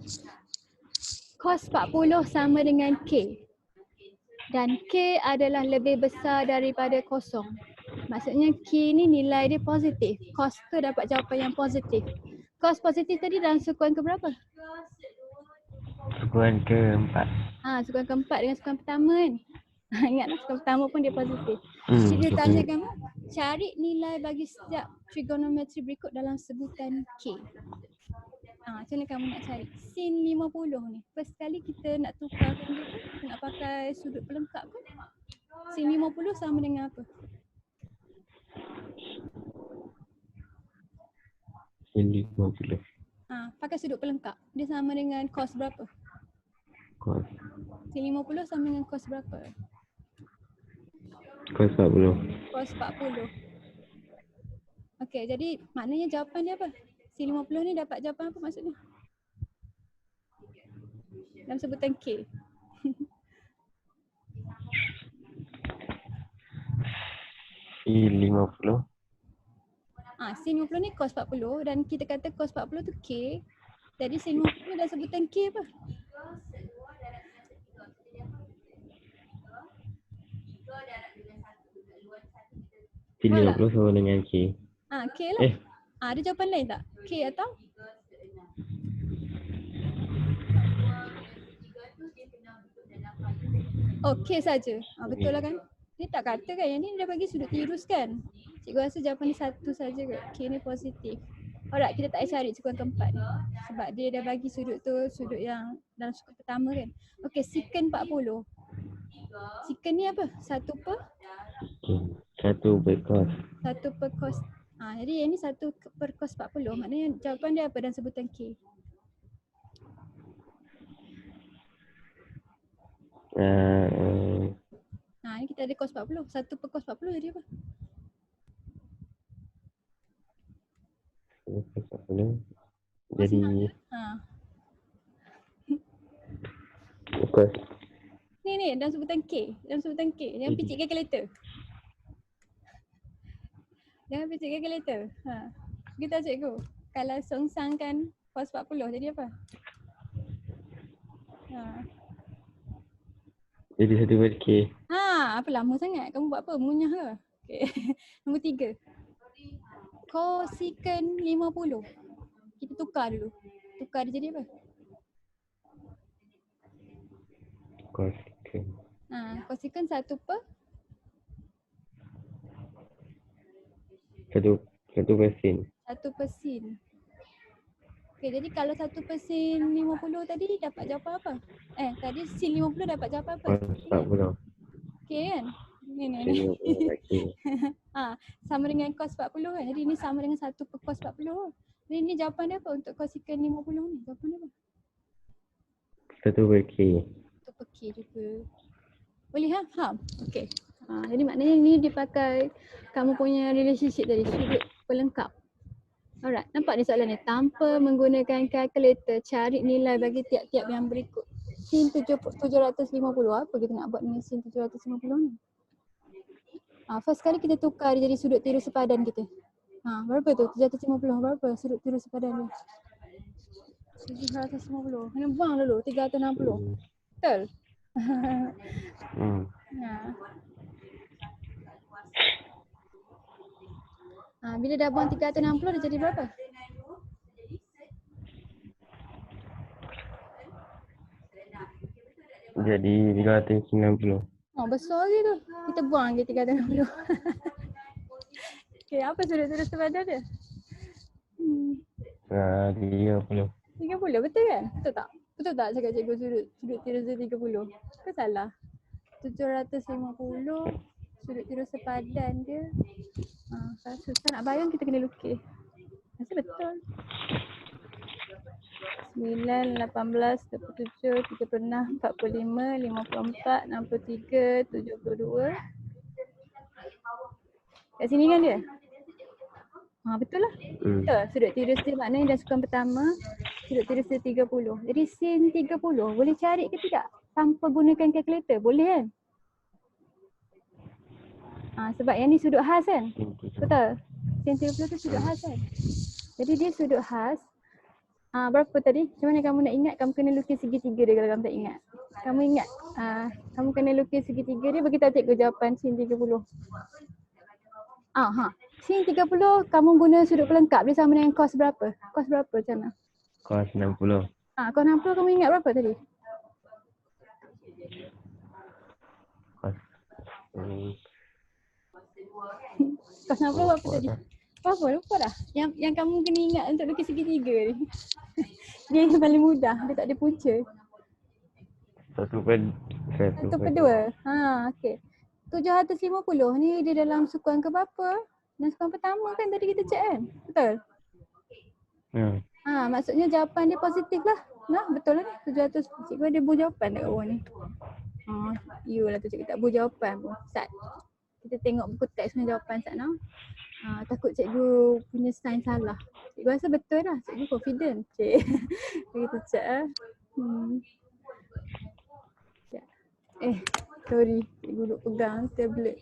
cos 40 sama dengan K. Dan K adalah lebih besar daripada kosong. Maksudnya K ni nilai dia positif. Cos tu dapat jawapan yang positif. Cos positif tadi dalam sukuan ke berapa? Sukuan ke-4. Sukuan ke-4 dengan sukuan pertama kan? Ingatlah sukuan pertama pun dia positif. Jadi dia tanya kamu, cari nilai bagi setiap trigonometri berikut dalam sebutan K. Macam mana kamu nak cari? Sin 50 ni. First kali kita nak tukarkan dia tu, kita nak pakai sudut pelengkap kan? Sin 50 sama dengan apa? Sin 50. Pakai sudut pelengkap. Dia sama dengan cos berapa? Cos. Sin 50 sama dengan cos berapa? Cos 40. Cos 40. Okey, jadi maknanya jawapan dia apa? Sin 50 ni dapat jawapan apa maksudnya? Dalam sebutan K. Sin 50. Sin 50 ni cos 40 dan kita kata cos 40 tu K. Jadi sin 50 ni dalam sebutan K apa? Sin 50 sama dengan K. K lah. Ada jawapan lain tak? K atau? K saja. Betul lah kan? Dia tak kata kan yang ni dia bagi sudut tirus kan? Cikgu rasa jawapan ni satu saja kot. K ni positif. Alright, kita tak payah cari sukuan keempat ni. Sebab dia dah bagi sudut tu, sudut yang dalam sukuan pertama kan. Okey, secant 40. Secant ni apa? 1 per? 1 per cos. 1 per cos. Jadi yang ni 1 per cos 40. Maknanya jawapan dia apa dalam sebutan K? Ni kita ada cos 40. 1 per cos 40 jadi apa? 1 per cos 40. Jadi cos. Ni dalam sebutan K. Dalam sebutan K. Jangan picit kalkulator. Jangan picit kalkulator. Kita cikgu. Kalau songsangkan cos 40 jadi apa? Jadi 1/K. Apa lama sangat? Kamu buat apa? Munyah ke? Okay. Nombor 3. Kosekant 50. Kita tukar dulu. Tukar dia jadi apa? Kosekant. Kosekant 1 per 1% 1 sen. Okay, jadi kalau 1 sen 50 tadi dapat jawapan apa? Tadi sen 50 dapat jawapan apa? Kos 40. Okay kan? Ni. Sen 50 K. Sama dengan kos 40 kan? Jadi ni sama dengan 1 per kos 40. Jadi ni jawapan dia apa untuk kosekant 50 ni? Jawapan dia apa? 1/K. 1 per K juga. Boleh faham? Okay. Jadi maknanya ni dipakai kamu punya relationship tadi, sudut pelengkap. Alright, nampak ni soalan ni. Tanpa menggunakan kalkulator, cari nilai bagi tiap-tiap yang berikut. Sin 750. Apa kita nak buat dengan sin 750 ni? First kali kita tukar dia jadi sudut tiru sepadan kita. Berapa tu? 750. Berapa sudut tiru sepadan dia? 750. Kena buang dulu 360. Betul? Bila dah buang 360 dia jadi berapa? Jadi 390. Besar lagi tu. Kita buang je 360. Okay, apa sudut tiru sepadan dia? 30. 30, betul kan? Betul tak? Betul tak cakap cikgu sudut tiru 30? Ke salah? 750 sudut tiru sepadan dia. Susah nak bayang, kita kena lukis. Rasa betul. 9, 18, 27, 36, 45, 54, 63, 72. Kat sini kan dia? Betul lah. Betul. Sudut tiru maknanya dasukan pertama, sudut tiru 30. Jadi sin 30 boleh cari ke tidak? Tanpa gunakan kalkulator. Boleh kan? Sebab yang ni sudut khas kan? Betul. Sin 30 tu sudut khas kan? Jadi dia sudut khas. Berapa tadi? Macam mana kamu nak ingat? Kamu kena lukis segitiga dia kalau kamu tak ingat. Kamu ingat? Kamu kena lukis segitiga dia, beritahu cikgu jawapan sin 30. Sin 30 kamu guna sudut pelengkap dia sama dengan kos berapa? Kos berapa macam mana? Kos 60. Kos 60 kamu ingat berapa tadi? Kos Kos 60 berapa tadi? Berapa? Lupa dah. Yang kamu kena ingat untuk lukis segitiga ni. Dia yang paling mudah. Dia tak ada punca. 1/2. Okey. 750 ni dia dalam sukuan ke berapa? Dan sukuan pertama kan tadi kita check kan? Betul? Maksudnya jawapan dia positif lah. Betul lah ni. 700. Cikgu ada buah jawapan tak kat bawah ni? Lah tu cikgu tak buah jawapan pun. Sat. Kita tengok buku teks punya jawapan Sat now. Takut cikgu punya sign salah. Cikgu rasa betul lah. Cikgu confident. Kita check lah. Sorry. Cikgu duduk pegang tablet.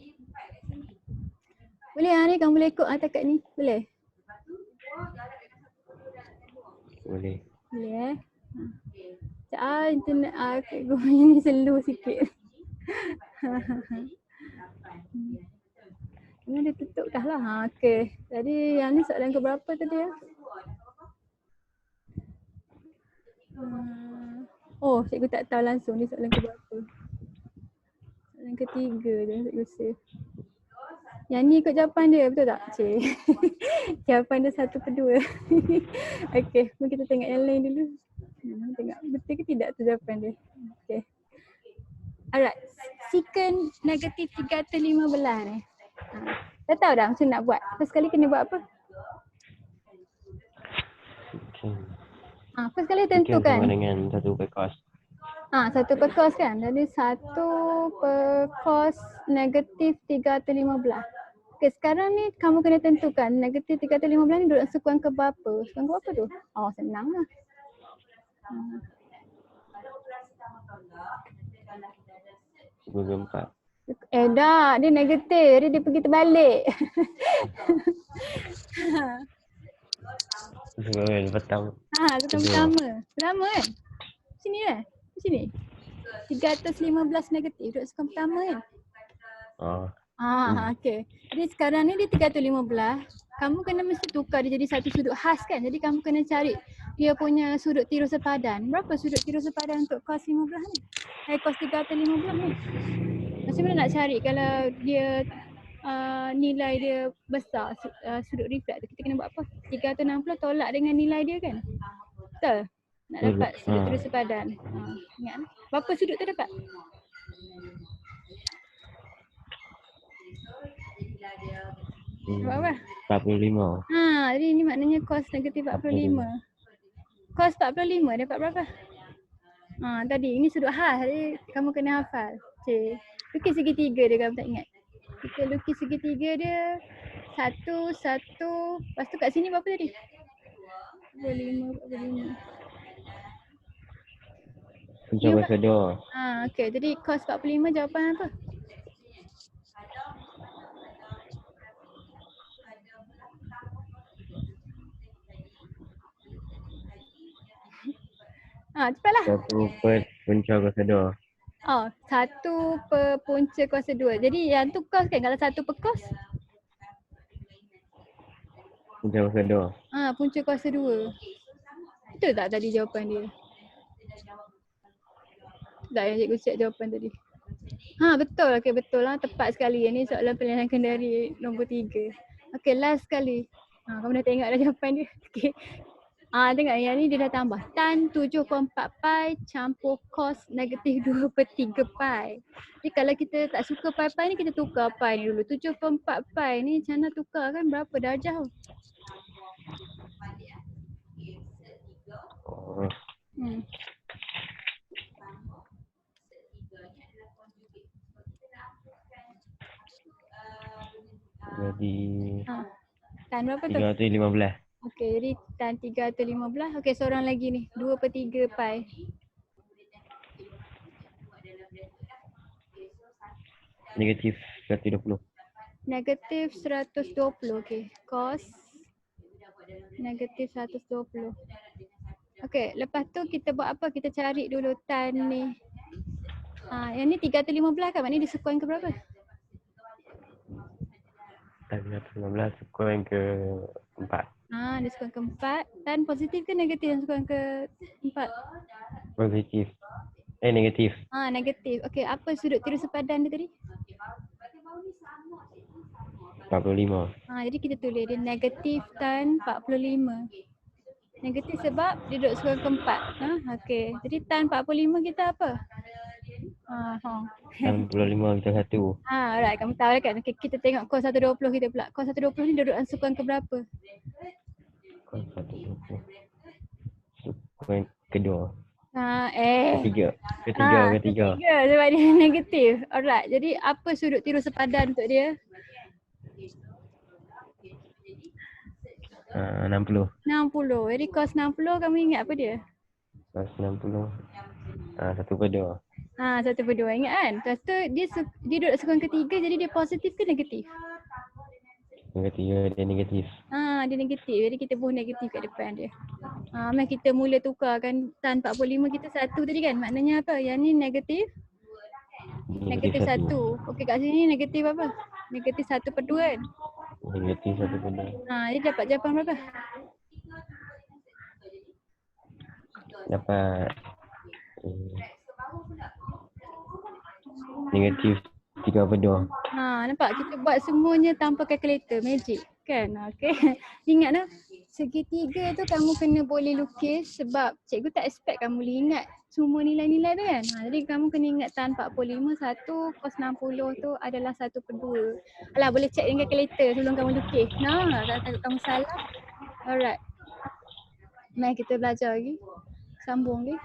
Boleh ni kamu boleh ikut takat ni? Boleh? Boleh. Boleh internet cikgu ni slow sikit. Ini dia tutup dah lah. Okey. Jadi yang ni soalan ke berapa tadi ya? Cikgu tak tahu langsung ni soalan ke berapa. Soalan ketiga je cikgu save. Yang ni ikut jawapan dia, betul tak? Jawapan dia 1/2. Okey, mari kita tengok yang lain dulu. Tengok betul ke tidak tu jawapan dia. Okey. Alright, secant negatif 3/15 ni. Dah tahu dah macam nak buat. First kali kena buat apa? First kali tentukan. Sama dengan 1 per cos. 1 per cos kan? Jadi 1 per cos negatif 3/15. Okey, sekarang ni kamu kena tentukan negatif 3/15 ni duduk sukuan ke berapa? Sukuan ke berapa tu? Senang lah. Sukuan 4. Dah, dia negatif. Jadi dia pergi terbalik. Sukuan pertama. Sukuan pertama. Pertama kan? Sini lah. Sini. 315 negatif duduk sukan pertama kan? Okey. Jadi sekarang ni dia 315. Kamu kena mesti tukar dia jadi satu sudut khas kan? Jadi kamu kena cari dia punya sudut tirus sepadan. Berapa sudut tirus sepadan untuk cos 15 ni? Cos 315 ni. Macam mana nak cari kalau dia nilai dia besar sudut reflect tu? Kita kena buat apa? 360 tolak dengan nilai dia kan? Betul? Nak dapat sudut tirus sepadan. Ingat lah. Berapa sudut tu dapat? Berapa? 45. Jadi ni maknanya cos negatif 45. Cos 45 dapat berapa? Tadi ini sudut khas, jadi kamu kena hafal. Okay. Lukis segitiga dia kamu tak ingat. Kita lukis segitiga dia. 1, 1. Lepas tu kat sini berapa tadi? 45, 45. Puncak kuasa 2. Okey. Jadi cos 45 jawapan apa? Cepatlah. 1 per puncak kuasa 2. 1 per punca kuasa 2. Jadi yang tu cos kan? Kalau 1 per cos? Puncak kuasa 2. Punca kuasa 2. Betul tak tadi jawapan dia? Tak yang cikgu cek jawapan tadi. Betul. Okey, betul lah. Tepat sekali. Yang ni soalan pilihan kendari nombor 3. Okey, last sekali. Kamu dah tengok dah jawapan dia. Okey. Tengok yang ni dia dah tambah. Tan 7/4 pi campur cos negatif 2/3 pi. Jadi kalau kita tak suka pi ni kita tukar pi ni dulu. 7/4 pi ni macam mana tukar kan? Berapa darjah tu? Jadi tan berapa tu? 315. Okey, jadi tan 315. Okey, seorang lagi ni. 2/3 pi. Negatif 120. Negatif 120. Okey, cos negatif 120. Okey, lepas tu kita buat apa? Kita cari dulu tan ni. Yang ni 315 kan? Maknanya dia sekuan ke berapa? Tan 315 sekuan ke 4. Dia sekuan ke 4. Tan positif ke negatif yang sekuan ke 4? Positif. Negatif. Negatif. Okey, apa sudut tirus sepadan dia tadi? 45. Jadi kita tulis dia negatif tan 45. Negatif sebab dia duduk sekuan ke 4. Okey, jadi tan 45 kita apa? 65 kita 1. Alright, kamu tahu kan? Okay, kita tengok cos 120 kita pula. Cos 120 ni duduk sekuan ke berapa? Cos 120. Sekuan kedua. Ketiga. Ketiga. Sebab dia negatif. Alright, jadi apa sudut tirus sepadan untuk dia? 60. Jadi cos 60 kamu ingat apa dia? Cos 60. 1/2. 1/2 ingat kan? Lepas tu dia duduk sekuan ketiga, jadi dia positif ke negatif? Ketiga dia negatif. Dia negatif. Jadi kita buat negatif kat depan dia. Mari kita mula tukarkan tan 45 kita 1 tadi kan? Maknanya apa? Yang ni negatif? Negatif 1. Okey, kat sini negatif apa? Negatif 1/2 kan? Negatif 1/2. Jadi dapat jawapan berapa? Dapat negatif 3/2. Nampak kita buat semuanya tanpa kalkulator, magic kan? Okey. Ingatlah segitiga tu kamu kena boleh lukis sebab cikgu tak expect kamu boleh ingat semua nilai-nilai tu kan. Jadi kamu kena ingat tan 45 1, cos 60 tu adalah 1/2. Alah, boleh check dengan kalkulator sebelum kamu lukis. Tak takut kamu salah. Alright. Mari kita belajar lagi. Sambung lagi.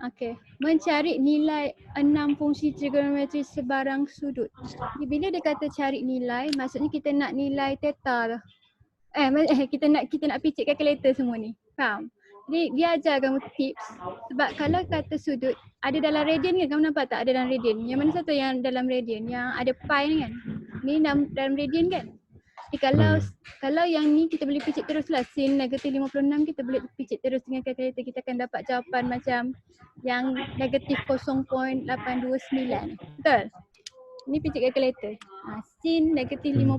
Okey, mencari nilai 6 fungsi trigonometri sebarang sudut. Jadi bila dia kata cari nilai, maksudnya kita nak nilai theta tu. Kita nak picit kalkulator semua ni. Faham? Jadi dia ajar kamu tips sebab kalau kata sudut ada dalam radian kan, kamu nampak tak ada dalam radian? Yang mana satu yang dalam radian? Yang ada pi ni kan? Ni dalam radian kan? Jadi kalau yang ni kita boleh picit terus lah, sin negatif 56 kita boleh picit terus dengan kalkulator, kita akan dapat jawapan macam yang negatif 0.829. Betul? Ni picit kalkulator. Sin negatif 56.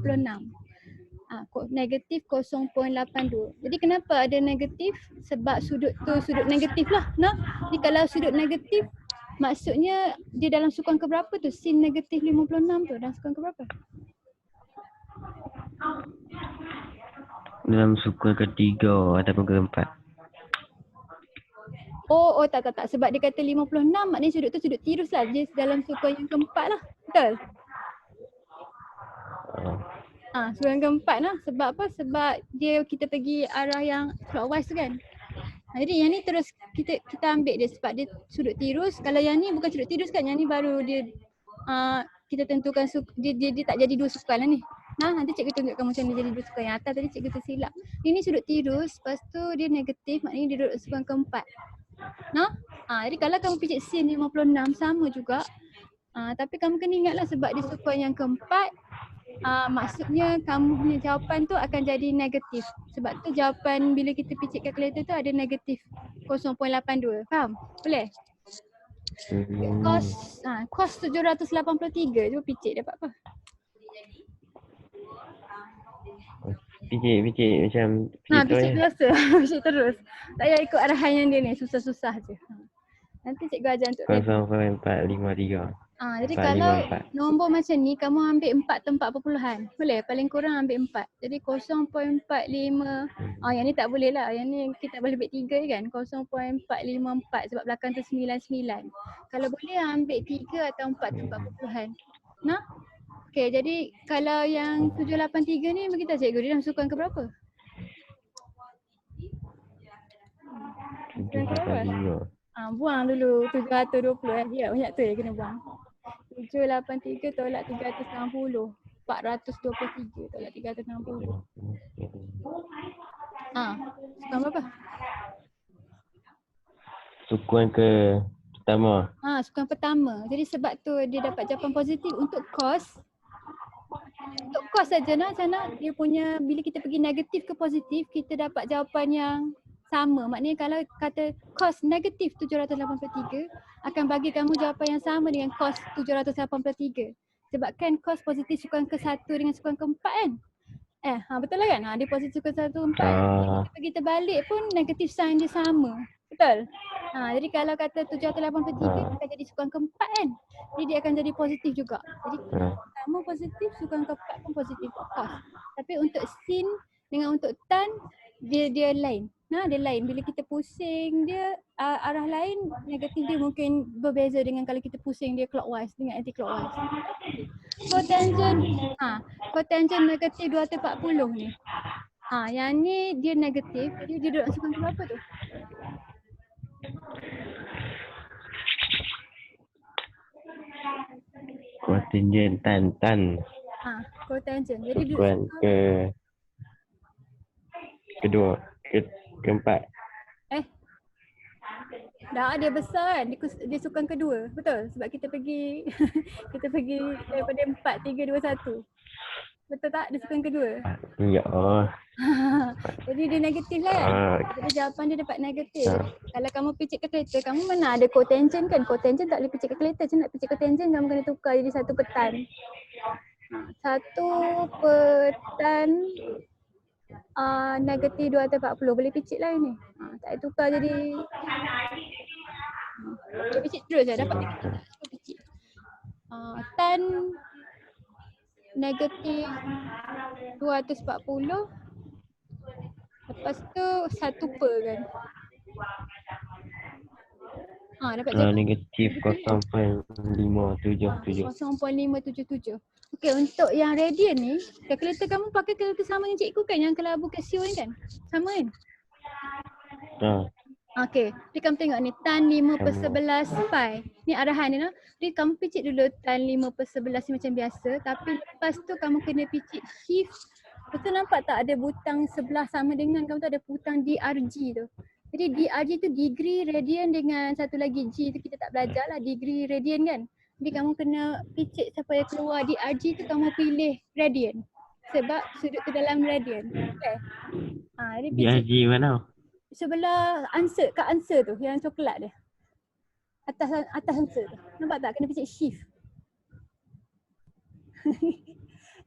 Negatif 0.82. Jadi kenapa ada negatif? Sebab sudut tu sudut negatif lah. Nah, jadi kalau sudut negatif maksudnya dia dalam sukan keberapa tu? Sin negatif 56 tu dalam sukan keberapa? Dalam suku ketiga ataupun keempat. Oh tak. Sebab dia kata 56 maknanya sudut tu sudut tirus lah. Dia dalam sukan yang keempat lah. Betul? Sukan keempat lah. Sebab apa? Sebab kita pergi arah yang clockwise tu kan. Jadi yang ni terus kita ambil dia sebab dia sudut tirus. Kalau yang ni bukan sudut tirus kan, yang ni baru dia kita tentukan dia tak jadi dua sukan lah ni. Nanti cikgu tunjukkan macam ni jadi dua sukan. Yang atas tadi cikgu tersilap. Ini sudut tirus, lepas tu dia negatif, maknanya dia duduk sukan keempat. Jadi kalau kamu picit sin 56 sama juga. Tapi kamu kena ingatlah sebab dia sukan yang keempat, maksudnya kamu punya jawapan tu akan jadi negatif. Sebab tu jawapan bila kita picit kalkulator tu ada negatif 0.82. Faham? Boleh? Cos 783 cuba picit dapat apa? Picit macam picit biasa. Picit terus. Tak payah ikut arahan yang dia ni, susah-susah je. Nanti cikgu ajar untuk 0.453. Jadi kalau nombor macam ni kamu ambil 4 tempat perpuluhan. Boleh? Paling kurang ambil 4. Jadi 0.45. Yang ni tak boleh lah. Yang ni kita boleh ambil 3 kan. 0.454 sebab belakang tu 99. Kalau boleh ambil 3 atau 4 tempat perpuluhan. Okey, jadi kalau yang 783 ni bagi tahu cikgu dia dalam sukan ke berapa? Sukan ke berapa? Buang dulu 720 Ya, banyak tu kena buang. 783 tolak 360. 423 tolak 360. Sukan berapa? Sukan ke pertama. Sukan pertama. Jadi sebab tu dia dapat jawapan positif untuk cos. Untuk cos saja sana dia punya bila kita pergi negatif ke positif kita dapat jawapan yang sama. Maknanya kalau kata cos negatif 783 akan bagi kamu jawapan yang sama dengan cos 783. Sebab kan cos positif sukan ke-1 dengan sukan ke-4 kan? Betul lah kan? Dia positif sukan 1, 4. Kita pergi terbalik pun negatif sign dia sama. Betul? Jadi kalau kata 783 akan jadi sukan ke-4 kan? Jadi dia akan jadi positif juga. Jadi pertama positif, sukan ke-4 pun positif cos. Tapi untuk sin dengan untuk tan dia lain. Dia lain. Bila kita pusing dia arah lain, negatif dia mungkin berbeza dengan kalau kita pusing dia clockwise dengan anti-clockwise. Cotangent negatif 240 ni. Yang ni dia negatif, jadi dia duduk sukan berapa tu? Cotangent tan. Cotangent. Jadi sukan kedua, keempat. Dah dia besar kan, dia sukan kedua. Betul? Sebab kita pergi daripada 4, 3, 2, 1. Betul tak? Dia sukan kedua. Ya. Jadi dia negatif lah kan? Jadi jawapan dia dapat negatif. Kalau kamu picit kalkulator, kamu mana ada cotangent kan? Cotangent tak boleh picit kalkulator. Macam nak picit cotangent kamu kena tukar jadi satu petan. Satu petan negatif 240. Boleh picit lah ini. Tak boleh tukar jadi dia picit terus je dapat picit. Tan negatif 240. Lepas tu 1 per kan. Dapat jawapan negatif 0.577. 0.577. Okey, untuk yang radian ni, kalkulator kamu pakai kalkulator sama dengan cikgu kan? Yang kelabu Casio ni kan? Sama kan? Okey, jadi kamu tengok ni tan 5/11 pi. Ni arahan ni lah. Jadi kamu picit dulu tan 5/11 ni macam biasa. Tapi lepas tu kamu kena picit shift. Betul nampak tak ada butang sebelah sama dengan kamu tu ada butang DRG tu. Jadi DRG tu degree, radian dengan satu lagi G tu kita tak belajar lah, degree, radian kan. Jadi kamu kena picit supaya keluar DRG tu kamu pilih radian. Sebab sudut tu dalam radian. Okay. Jadi Di picit haji mana? sebelah answer, kat answer tu yang coklat dia. Atas answer tu. Nampak tak? Kena picit shift.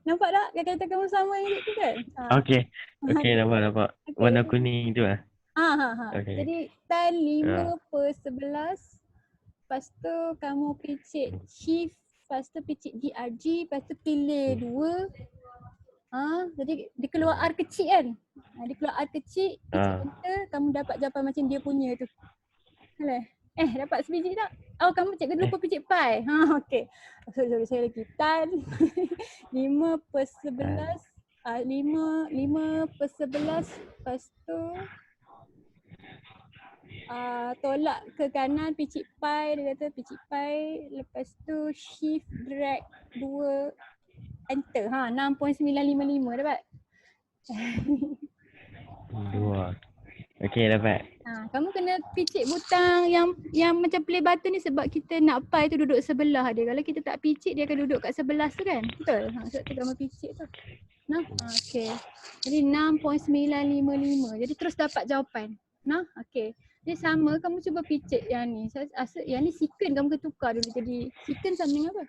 Nampak tak? Kata kamu sama yang tu kan? Okey. Okey, nampak. Okay. Warna kuning tu lah. Okay. Jadi tan 5 Ah. per 11. Lepas tu kamu picit shift. Lepas tu picit DRG. Lepas tu pilih 2. Jadi dia keluar R kecil kan? Dia keluar R kecil. Picit enter. Kamu dapat jawapan macam dia punya tu. Alah. Dapat sebiji tak? Oh, kamu cikgu lupa picit pi. Okey. Sorry, saya lagi. Tan 5 per 11. 5 per 11. Lepas tu tolak ke kanan picit pi. Dia kata picit pi. Lepas tu shift drag 2 enter. 6.955 dapat. 2. Okey, dapat. Kamu kena picit butang yang macam play button ni sebab kita nak pi tu duduk sebelah dia. Kalau kita tak picit dia akan duduk kat sebelah tu kan? Betul? Sebab tu kamu picit tu. Okey. Jadi 6.955. Jadi terus dapat jawapan. Okey. Jadi sama kamu cuba picit yang ni. Yang ni secant kamu kena tukar dulu jadi secant sama dengan apa?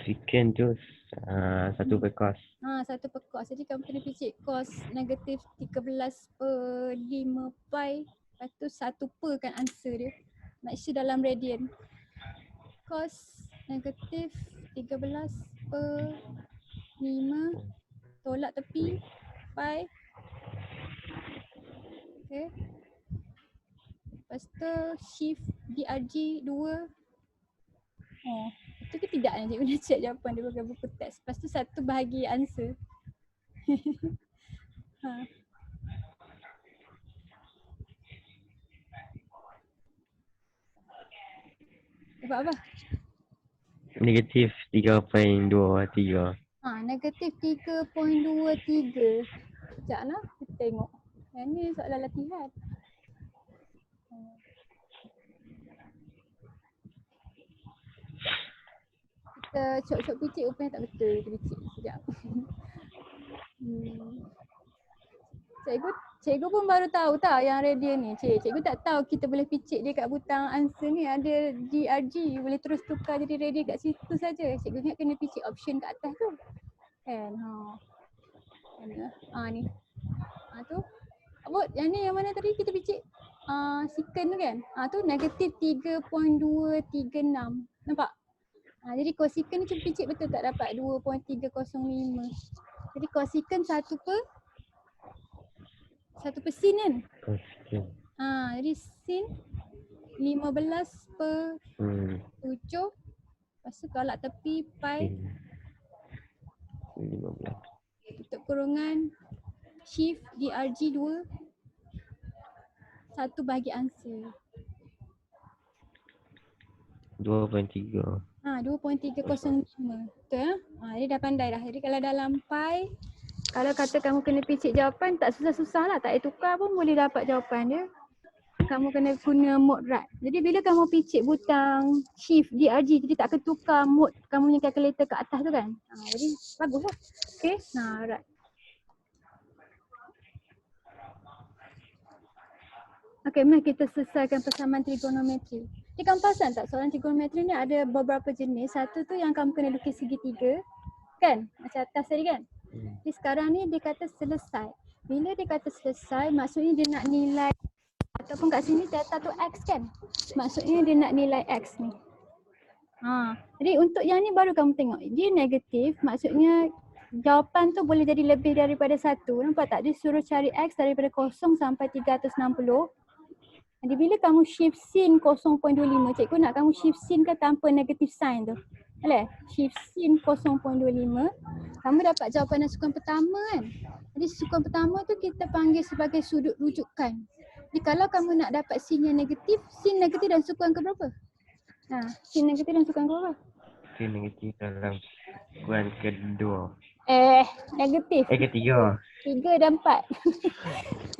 Secant tu 1 per cos. 1 per cos. Jadi kamu kena picit cos negatif 13 per 5 pi. Lepas tu 1 per kan answer dia. Make sure dalam radian. Cos negatif 13 per 5. Tolak tepi. Pi. Okay. Lepas tu shift DRG 2. Itu ke tidak ni cikgu nak check jawapan dia pakai buku teks. Lepas tu 1 bahagi answer. Dapat apa? Negatif 3.23. Negatif 3.23. Sekejap lah, kita tengok. Yang ni soalan latihan. Kita cok-cok picit rupanya tak betul kita picit. Sekejap. Cikgu pun baru tahu tak yang radian ni. Cikgu tak tahu kita boleh picit dia kat butang answer ni ada DRG. Boleh terus tukar jadi radian kat situ saja. Cikgu ingat kena picit option kat atas tu. Kan? Ni. Tu. Abot, yang ni yang mana tadi kita picit? Secant tu kan? Tu negatif 3.236. Nampak? Jadi cosecant ni cuba picit betul tak dapat 2.305. Jadi cosecant 1 per sin kan? Jadi sin 15 per 7. Lepas tu tolak tepi pi 15. Tutup kurungan shift DRG 2. 1 bahagi answer. 2.3. 2.305. Betul? Jadi dah pandai dah. Jadi kalau dalam pi, kalau kata kamu kena picit jawapan tak susah-susah lah. Tak payah tukar pun boleh dapat jawapan dia. Kamu kena guna mode rad. Jadi bila kamu picit butang shift DRG, jadi tak ketukar mode kamu punya calculator kat atas tu kan. Jadi bagus lah. Okay. Rad. Okay, mari kita selesaikan persamaan trigonometri. Jadi kamu perasan tak soalan trigonometri ni ada beberapa jenis. Satu tu yang kamu kena lukis segitiga. Kan? Macam atas tadi kan? Jadi sekarang ni dia kata selesai. Bila dia kata selesai, maksudnya dia nak nilai ataupun kat sini theta tu x kan? Maksudnya dia nak nilai x ni. Jadi untuk yang ni baru kamu tengok. Dia negatif, maksudnya jawapan tu boleh jadi lebih daripada 1. Nampak tak? Dia suruh cari x daripada 0 sampai 360. Jadi bila kamu shift sin 0.25, cikgu nak kamu shift sin kan tanpa negatif sign tu. Boleh? Shift sin 0.25, kamu dapat jawapan sukan pertama kan. Jadi sukan pertama tu kita panggil sebagai sudut rujukan. Jadi kalau kamu nak dapat sin yang negatif, sin negatif dan sukan ke berapa? Sin negatif dan sukan ke berapa? Sin negatif dalam sukan kedua. Negatif. Ketiga. 3 dan 4.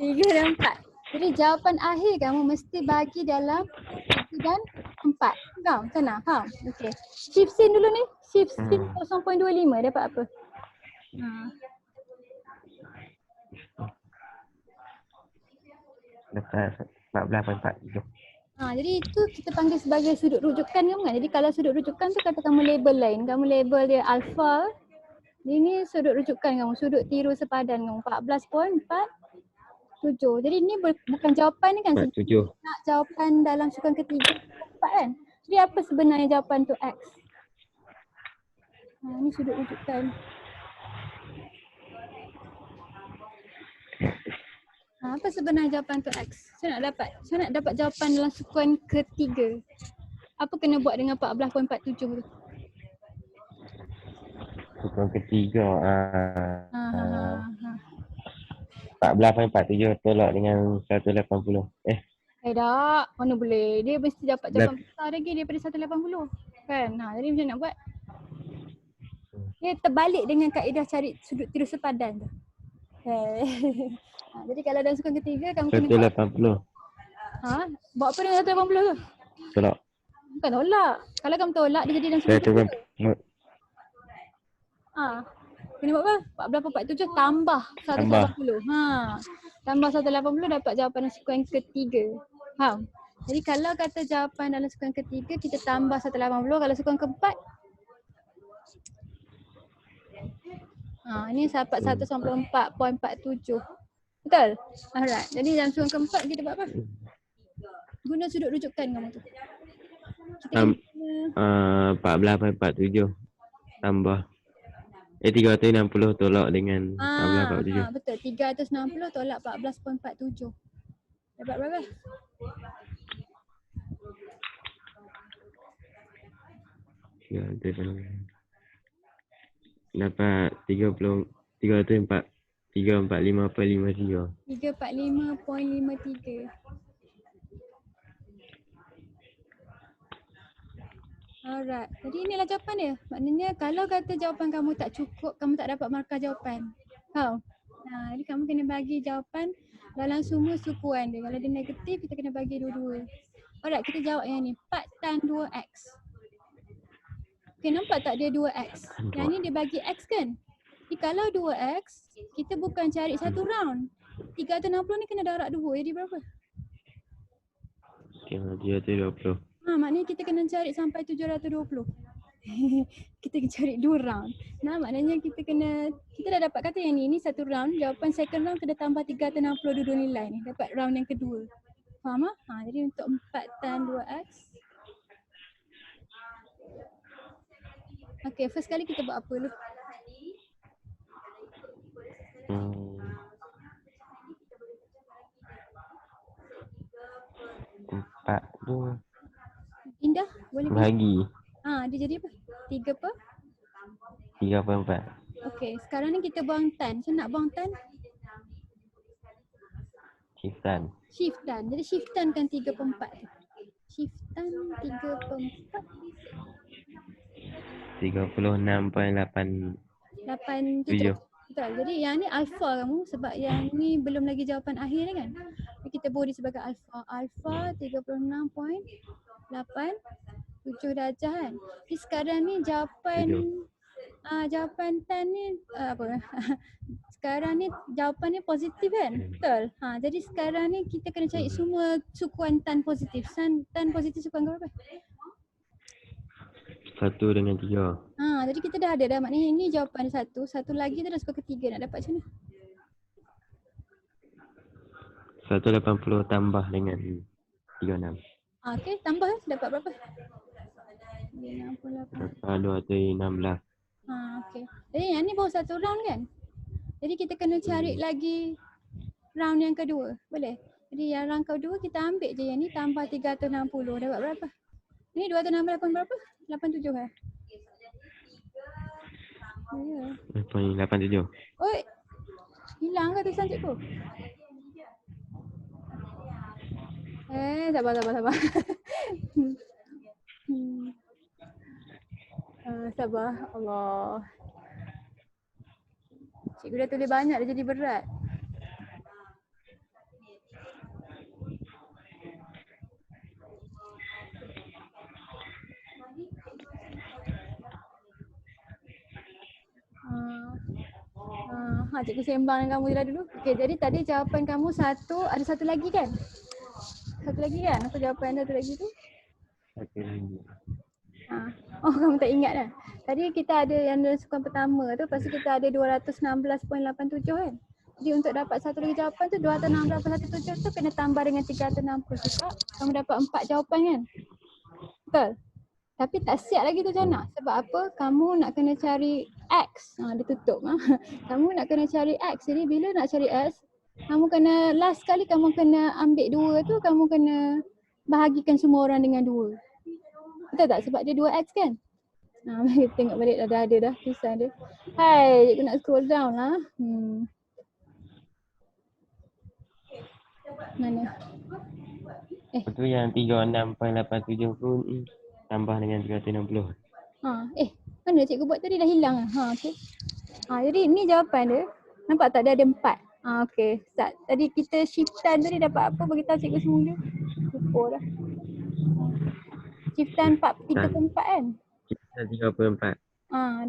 3 dan 4. Jadi jawapan akhir kamu mesti bagi dalam 3 dan 4. Faham? Senang? Faham? Okey. Shift sin dulu ni. Shift sin 0.25 dapat apa? Ha. Dapat 14.47. Jadi itu kita panggil sebagai sudut rujukan kamu kan. Jadi kalau sudut rujukan tu kata kamu label lain. Kamu label dia alpha. Ini sudut rujukan kamu, sudut tiru sepadan kamu 14.47. Jadi ini bukan jawapan ni kan. 47. Nak jawapan dalam sukan ketiga 4 kan. Jadi apa sebenarnya jawapan tu X? Ini sudut rujukan. Apa sebenarnya jawapan tu X? Saya nak dapat jawapan dalam sukan ketiga. Apa kena buat dengan 14.47 tu? Sukan ketiga. Ha. 14.47 tolak dengan 180. Tak, mana boleh. Dia mesti dapat jawapan besar lagi daripada 180. Kan? Jadi macam nak buat? Dia terbalik dengan kaedah cari sudut tiru sepadan tu. Jadi kalau dalam sukan ketiga kamu kena buat 180. buat apa dengan 180 tu? Tolak. Bukan tolak. Kalau kamu tolak dia jadi dalam sukan ketiga. Kena buat apa? 14.47 tambah 180. Tambah 180 dapat jawapan dalam sukan ketiga. Faham? Jadi kalau kata jawapan dalam sukan ketiga kita tambah 180, kalau sukan keempat ini dapat 194.47. Betul? Alright. Jadi dalam sukan keempat kita buat apa? Guna sudut rujukan kamu tu. 14.47 tambah 360 tolak dengan 14.47. Betul. 360 tolak 14.47. Dapat berapa? Dapat 345.53. 345.53. Alright. Jadi inilah jawapan dia. Maknanya kalau kata jawapan kamu tak cukup, kamu tak dapat markah jawapan. Faham? Jadi kamu kena bagi jawapan dalam semua sukuan dia. Kalau dia negatif, kita kena bagi dua-dua. Alright, kita jawab yang ni. 4 tan 2x. Okay, nampak tak dia 2x? Yang ni dia bagi x kan? Jadi kalau 2x, kita bukan cari satu round. 360 ni kena darab 2. Jadi berapa? Dia tu 20. Maknanya kita kena cari sampai 720. Kita kena cari 2 round. Maknanya kita dah dapat kata yang ni satu round. Jawapan second round kena tambah 360 dua nilai ni. Dapat round yang kedua. Faham tak? Jadi untuk 4 tan 2x. Okay, first kali kita buat apa dulu? Empat tu Indah, boleh bagi. Dia jadi apa? 3 per? 3/4. Okay, sekarang ni kita buang tan. So nak buang tan? Shiftan. Shiftan. Jadi shiftan kan 3/4 tu. Shiftan 3/4. 36.87. Betul. Jadi yang ni alfa kamu sebab yang ni belum lagi jawapan akhir kan. Jadi kita beri sebagai alfa. Alfa 36.87 darjah kan. Jadi sekarang ni jawapan jawapan tan ni apa? Sekarang ni jawapan ni positif kan? Betul. Jadi sekarang ni kita kena cari semua sukuan tan positif. Tan positif sukuan berapa? 1 dengan 3. Jadi kita dah ada dah. Maknanya ini jawapan satu. Satu lagi tu dah suka ketiga. Nak dapat macam mana? 180 tambah dengan 36. Okay, tambah dapat berapa? 68. Dapat 216. Okay. Jadi yang ni baru satu round kan? Jadi kita kena cari lagi round yang kedua. Boleh? Jadi yang round kedua kita ambil je yang ni tambah 360. Dapat berapa? Ini 268 berapa? 87 kan? Ya. 87. Oi. Hilang ke tulisan cikgu? Sabar. Sabar. Allah. Cikgu dah tulis banyak dah jadi berat. Cikgu sembang dengan kamu je lah dulu. Okey, jadi tadi jawapan kamu satu, ada satu lagi kan? Satu lagi kan? Apa jawapan satu lagi tu? Satu lagi. Ha. Oh, kamu tak ingat dah. Tadi kita ada yang dalam sukan pertama tu, lepas tu kita ada 216.87 kan? Jadi untuk dapat satu lagi jawapan tu 216.87 tu kena tambah dengan 360 juga. Kamu dapat 4 jawapan kan? Betul? Tapi tak siap lagi tu macam mana? Sebab apa? Kamu nak kena cari X. Dia tutup. Kamu nak kena cari X. Jadi bila nak cari X, kamu kena last kali kamu kena ambil 2 tu, kamu kena bahagikan semua orang dengan 2. Betul tak? Sebab dia 2X kan? Mari kita tengok balik dah ada dah tulisan dia. Hai, cikgu nak scroll down lah. Mana? Lepas tu yang 36.87 pun tambah dengan 360. Mana cikgu buat tadi dah hilang lah. Okey. Jadi ni jawapan dia. Nampak tak dia ada 4. Okey. Start. Tadi kita shiftan tadi dapat apa? Beritahu cikgu semula. Lupa dah. Shiftan 3/4 kan? Kita 34.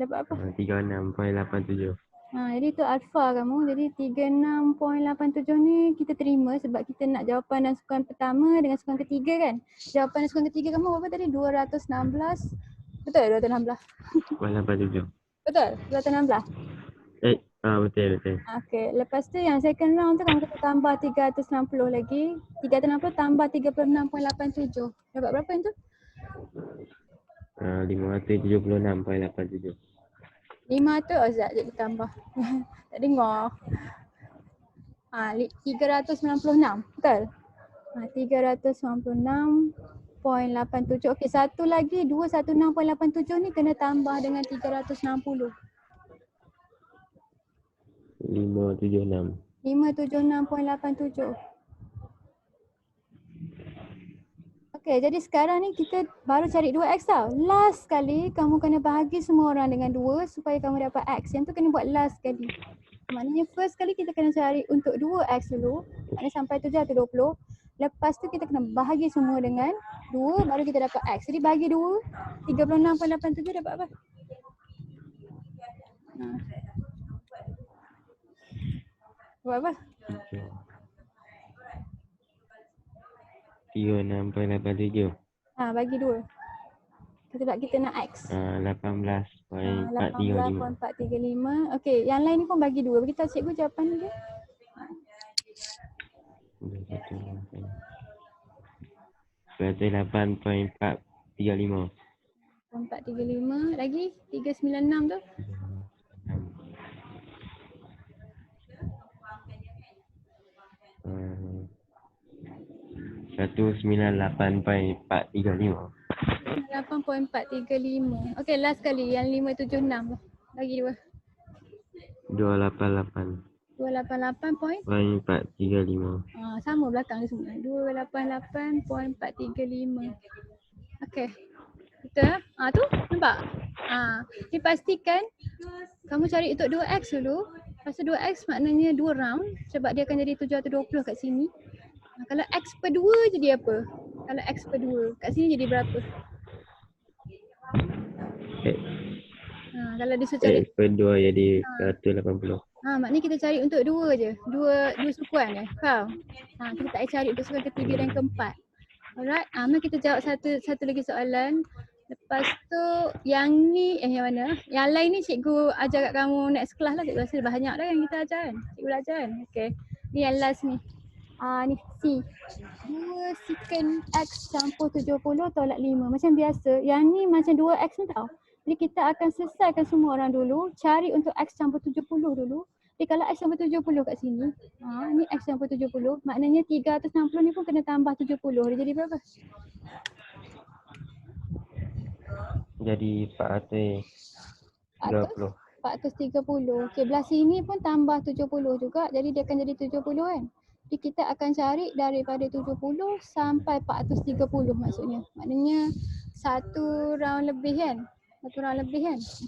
Dapat apa? 36.87. Jadi tu alfa kamu. Jadi 36.87 ni kita terima sebab kita nak jawapan dan sukan pertama dengan sukan ketiga kan. Jawapan dan sukan ketiga kamu apa tadi? 216. Betul 216? 87. Betul? 216? Betul. Okey. Lepas tu yang second round tu kamu kena tambah 360 lagi. 360 tambah 36.87. Dapat berapa yang tu? 576.87. 5 tu Zat cikgu tambah. Tak dengar. 396. Betul? 396.87. Okey, satu lagi 216.87 ni kena tambah dengan 360. 576. 576.87. Okey, jadi sekarang ni kita baru cari 2x tau. Last kali kamu kena bahagi semua orang dengan 2 supaya kamu dapat x. Yang tu kena buat last kali. Maknanya first kali kita kena cari untuk 2x dulu. Maknanya sampai 7 atau 20. Lepas tu kita kena bahagi semua dengan 2 baru kita dapat x. Jadi bahagi 2, 36.87 dapat apa? Dapat apa? 36.87. Bagi 2. Sebab kita nak x. 18.435. 18.435. Okey, yang lain ni pun bagi 2. Beritahu cikgu jawapan dia. 8.435. 435 lagi 396 tu. 198.435. 8.435. Okey, last kali yang 576 tu. Bagi 2. 288. 288.435. 435. Sama belakang dia semua. 288.435. Okey. Betul? Tu nampak? Ni pastikan kamu cari untuk 2x dulu. Lepas tu 2x maknanya 2 round sebab dia akan jadi 7 atau 20 kat sini. Kalau x per 2 jadi apa? Kalau x per 2 kat sini jadi berapa? Kalau dia suruh cari X per 2 jadi 180. maknanya kita cari untuk 2 je. Dua sukuan je. Faham? Kita tak payah cari untuk sukuan ketiga dan keempat. Alright. Mari kita jawab satu lagi soalan. Lepas tu yang ni yang mana? Yang lain ni cikgu ajar kat kamu next class lah. Cikgu rasa banyak dah yang kita ajar kan. Cikgu belajar kan. Okay. Ni yang last ni. Ni C. 2 secant X campur 70 tolak 5. Macam biasa. Yang ni macam 2X ni tau. Jadi kita akan selesaikan semua orang dulu. Cari untuk X campur 70 dulu. Jadi kalau X campur 70 kat sini. Ni X campur 70. Maknanya 360 ni pun kena tambah 70. Dia jadi berapa? Jadi 430. 430. Okey, belah sini pun tambah 70 juga. Jadi dia akan jadi 70 kan. Jadi kita akan cari daripada 70 sampai 430 maksudnya. Maknanya satu round lebih kan. Okey,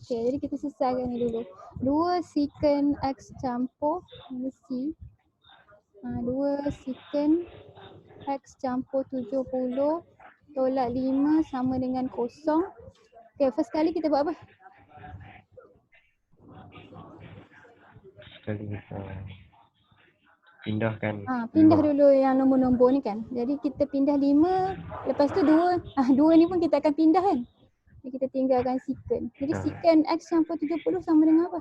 jadi kita selesaikan ni dulu. 2 secant X campur C. 2 secant X campur 70 tolak 5 sama dengan 0. Okey, first kali kita buat apa? sekali kita pindahkan. Pindah dulu yang nombor-nombor ni kan. Jadi kita pindah 5, lepas tu 2. 2 ni pun kita akan pindah kan. Jadi kita tinggalkan secant. Jadi secant X campur 70 sama dengan apa?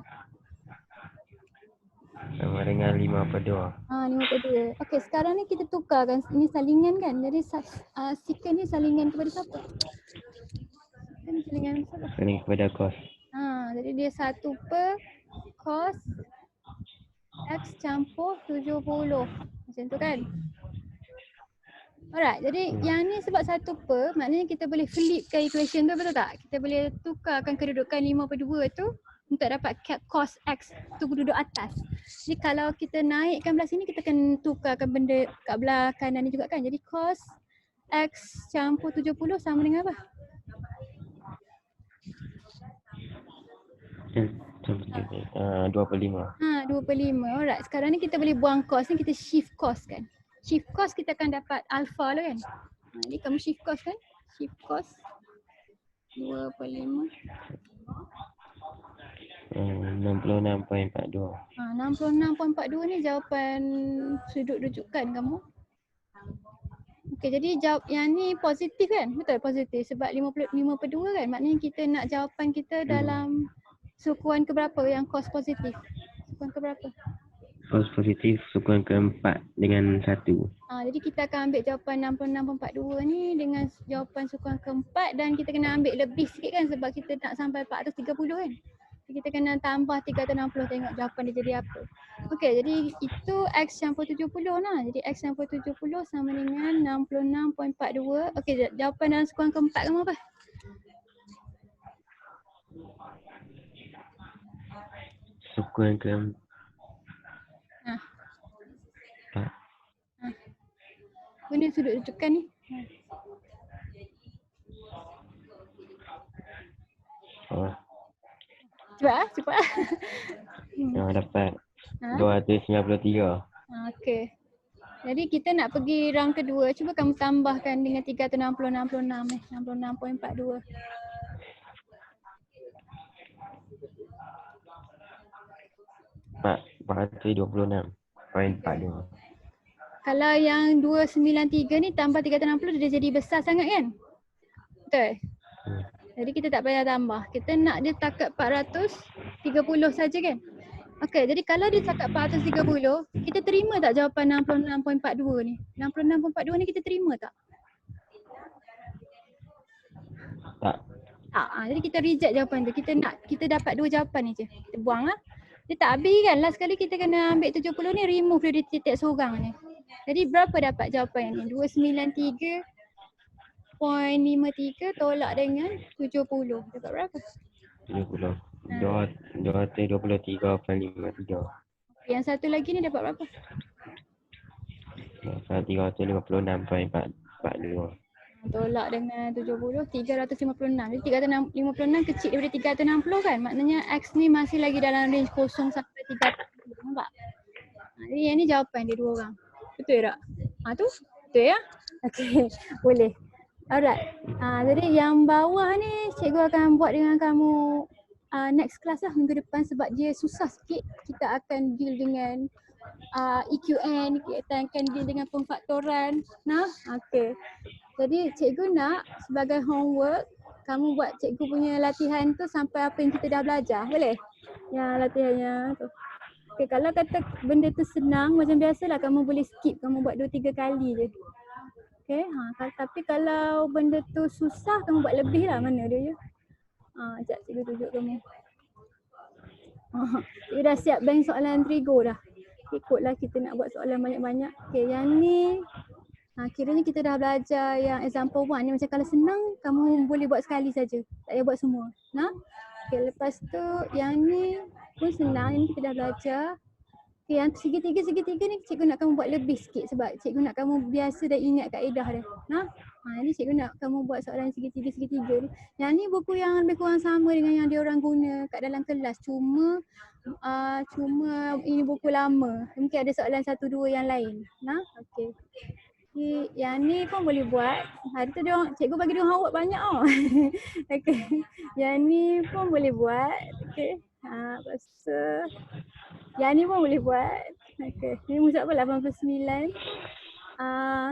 Sama dengan 5/2. 5/2. Okey, sekarang ni kita tukarkan. Ini salingan kan. Jadi secant ni salingan kepada siapa? Secant salingan siapa? Saling kepada cos. Jadi dia 1 per cos X campur 70. Macam tu kan? Alright, jadi yang ni sebab 1 per, maknanya kita boleh flipkan equation tu, betul tak? Kita boleh tukarkan kedudukan 5/2 tu untuk dapat cos X tu duduk atas. Jadi kalau kita naikkan belah sini, kita akan tukarkan benda kat belah kanan ni juga kan. Jadi cos X campur 70 sama dengan apa? 2/5. 2/5. Alright, sekarang ni kita boleh buang cos ni, kita shift cos kan. Shift cos kita akan dapat alpha lah kan. Jadi kamu shift cos kan? Shift cos 2/5. 66.42. 66.42 ni jawapan sudut rujukan kamu. Okey, jadi jawab yang ni positif kan? Betul, positif sebab 5/2 kan. Maknanya kita nak jawapan kita dalam sukuan keberapa yang cos positif? Sukuan keberapa? Cos positif sukuan ke-4 dengan 1. Jadi kita akan ambil jawapan 66.42 ni dengan jawapan sukuan ke-4 dan kita kena ambil lebih sikit kan sebab kita nak sampai 430 kan. Jadi kita kena tambah 360 tengok jawapan dia jadi apa. Okey, jadi itu X campur 70 lah. Jadi X campur 70 sama dengan 66.42. Okey, jawapan dalam sukuan ke-4 kamu apa? Sukuan ke-4. Benda sudut rujukan ni. Cepat. Dapat 293. Okey. Jadi kita nak pergi round kedua. Cuba kamu tambahkan dengan 360, 66.42. Pak, 426.42. Kalau yang 293 ni tambah 360 dia jadi besar sangat kan? Betul? Jadi kita tak payah tambah. Kita nak dia takat 430 saja kan? Okey, jadi kalau dia takat 430, kita terima tak jawapan 66.42 ni? 66.42 ni kita terima tak? Tak. Jadi kita reject jawapan tu. Kita dapat 2 jawapan ni je. Kita buang lah. Dia tak habis kan? Last kali kita kena ambil 70 ni, remove dari titik seorang ni. Jadi berapa dapat jawapan ni? 293.53 tolak dengan 70. Dapat berapa? 70. 223.53. Yang satu lagi ni dapat berapa? 356.42. Tolak dengan 70, 356. Jadi 356 kecil daripada 360 kan? Maknanya X ni masih lagi dalam range 0 sampai 360. Nampak? Jadi yang ni jawapan dia 2 orang. Betul tak? Tu? Betul ya? Okey, boleh. Alright. Jadi yang bawah ni cikgu akan buat dengan kamu next class lah minggu depan sebab dia susah sikit. Kita akan deal dengan EQN, kita akan deal dengan pemfaktoran. Okey. Jadi cikgu nak sebagai homework kamu buat cikgu punya latihan tu sampai apa yang kita dah belajar. Boleh? Yang latihannya tu. Okay, kalau kata benda tu senang macam biasalah kamu boleh skip, kamu buat 2-3 kali je. Okay, tapi kalau benda tu susah kamu buat lebih lah, mana dia je. Sekejap cikgu tunjuk kamu. Cikgu dah siap bank soalan trigo dah. Ikutlah kita nak buat soalan banyak-banyak. Okay, yang ni kiranya kita dah belajar yang example 1 ni macam kalau senang kamu boleh buat sekali saja. Tak payah buat semua. Okay, lepas tu yang ni pun senang, yang ni kita dah belajar. Okay, yang segitiga ni cikgu nak kamu buat lebih sikit sebab cikgu nak kamu biasa dah ingat kaedah dia. Ni cikgu nak kamu buat soalan segitiga ni. Yang ni buku yang lebih kurang sama dengan yang diorang guna kat dalam kelas. Cuma ini buku lama. Mungkin ada soalan 1-2 yang lain. Okay. Yang ni pun boleh buat. Hari tu cikgu bagi dia homework banyak tau. Okay. Yang ni pun boleh buat. Okay. Lepas tu Yang ni pun boleh buat. Okey. Ni muzik apa? 89.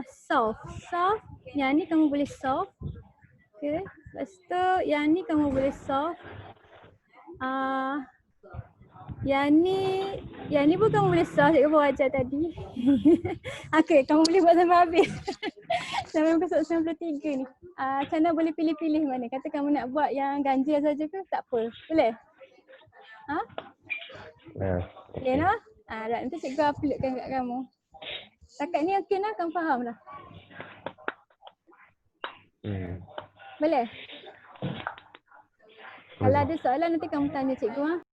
Soft. Soft. Yang ni kamu boleh soft. Okey. Lepas tu yang ni kamu boleh soft. Yang ni pun kamu boleh soft cikgu pun ajar tadi. Okey, kamu boleh buat sampai habis. Sampai muka 93 ni. Chana boleh pilih-pilih mana. Kata kamu nak buat yang ganjil saja ke? Tak apa. Boleh? Ha? Boleh Okay. nah? Right. Nanti cikgu uploadkan kat kamu. Takat ni okey nah, kamu faham lah. Boleh? Kalau ada soalan nanti kamu tanya cikgu.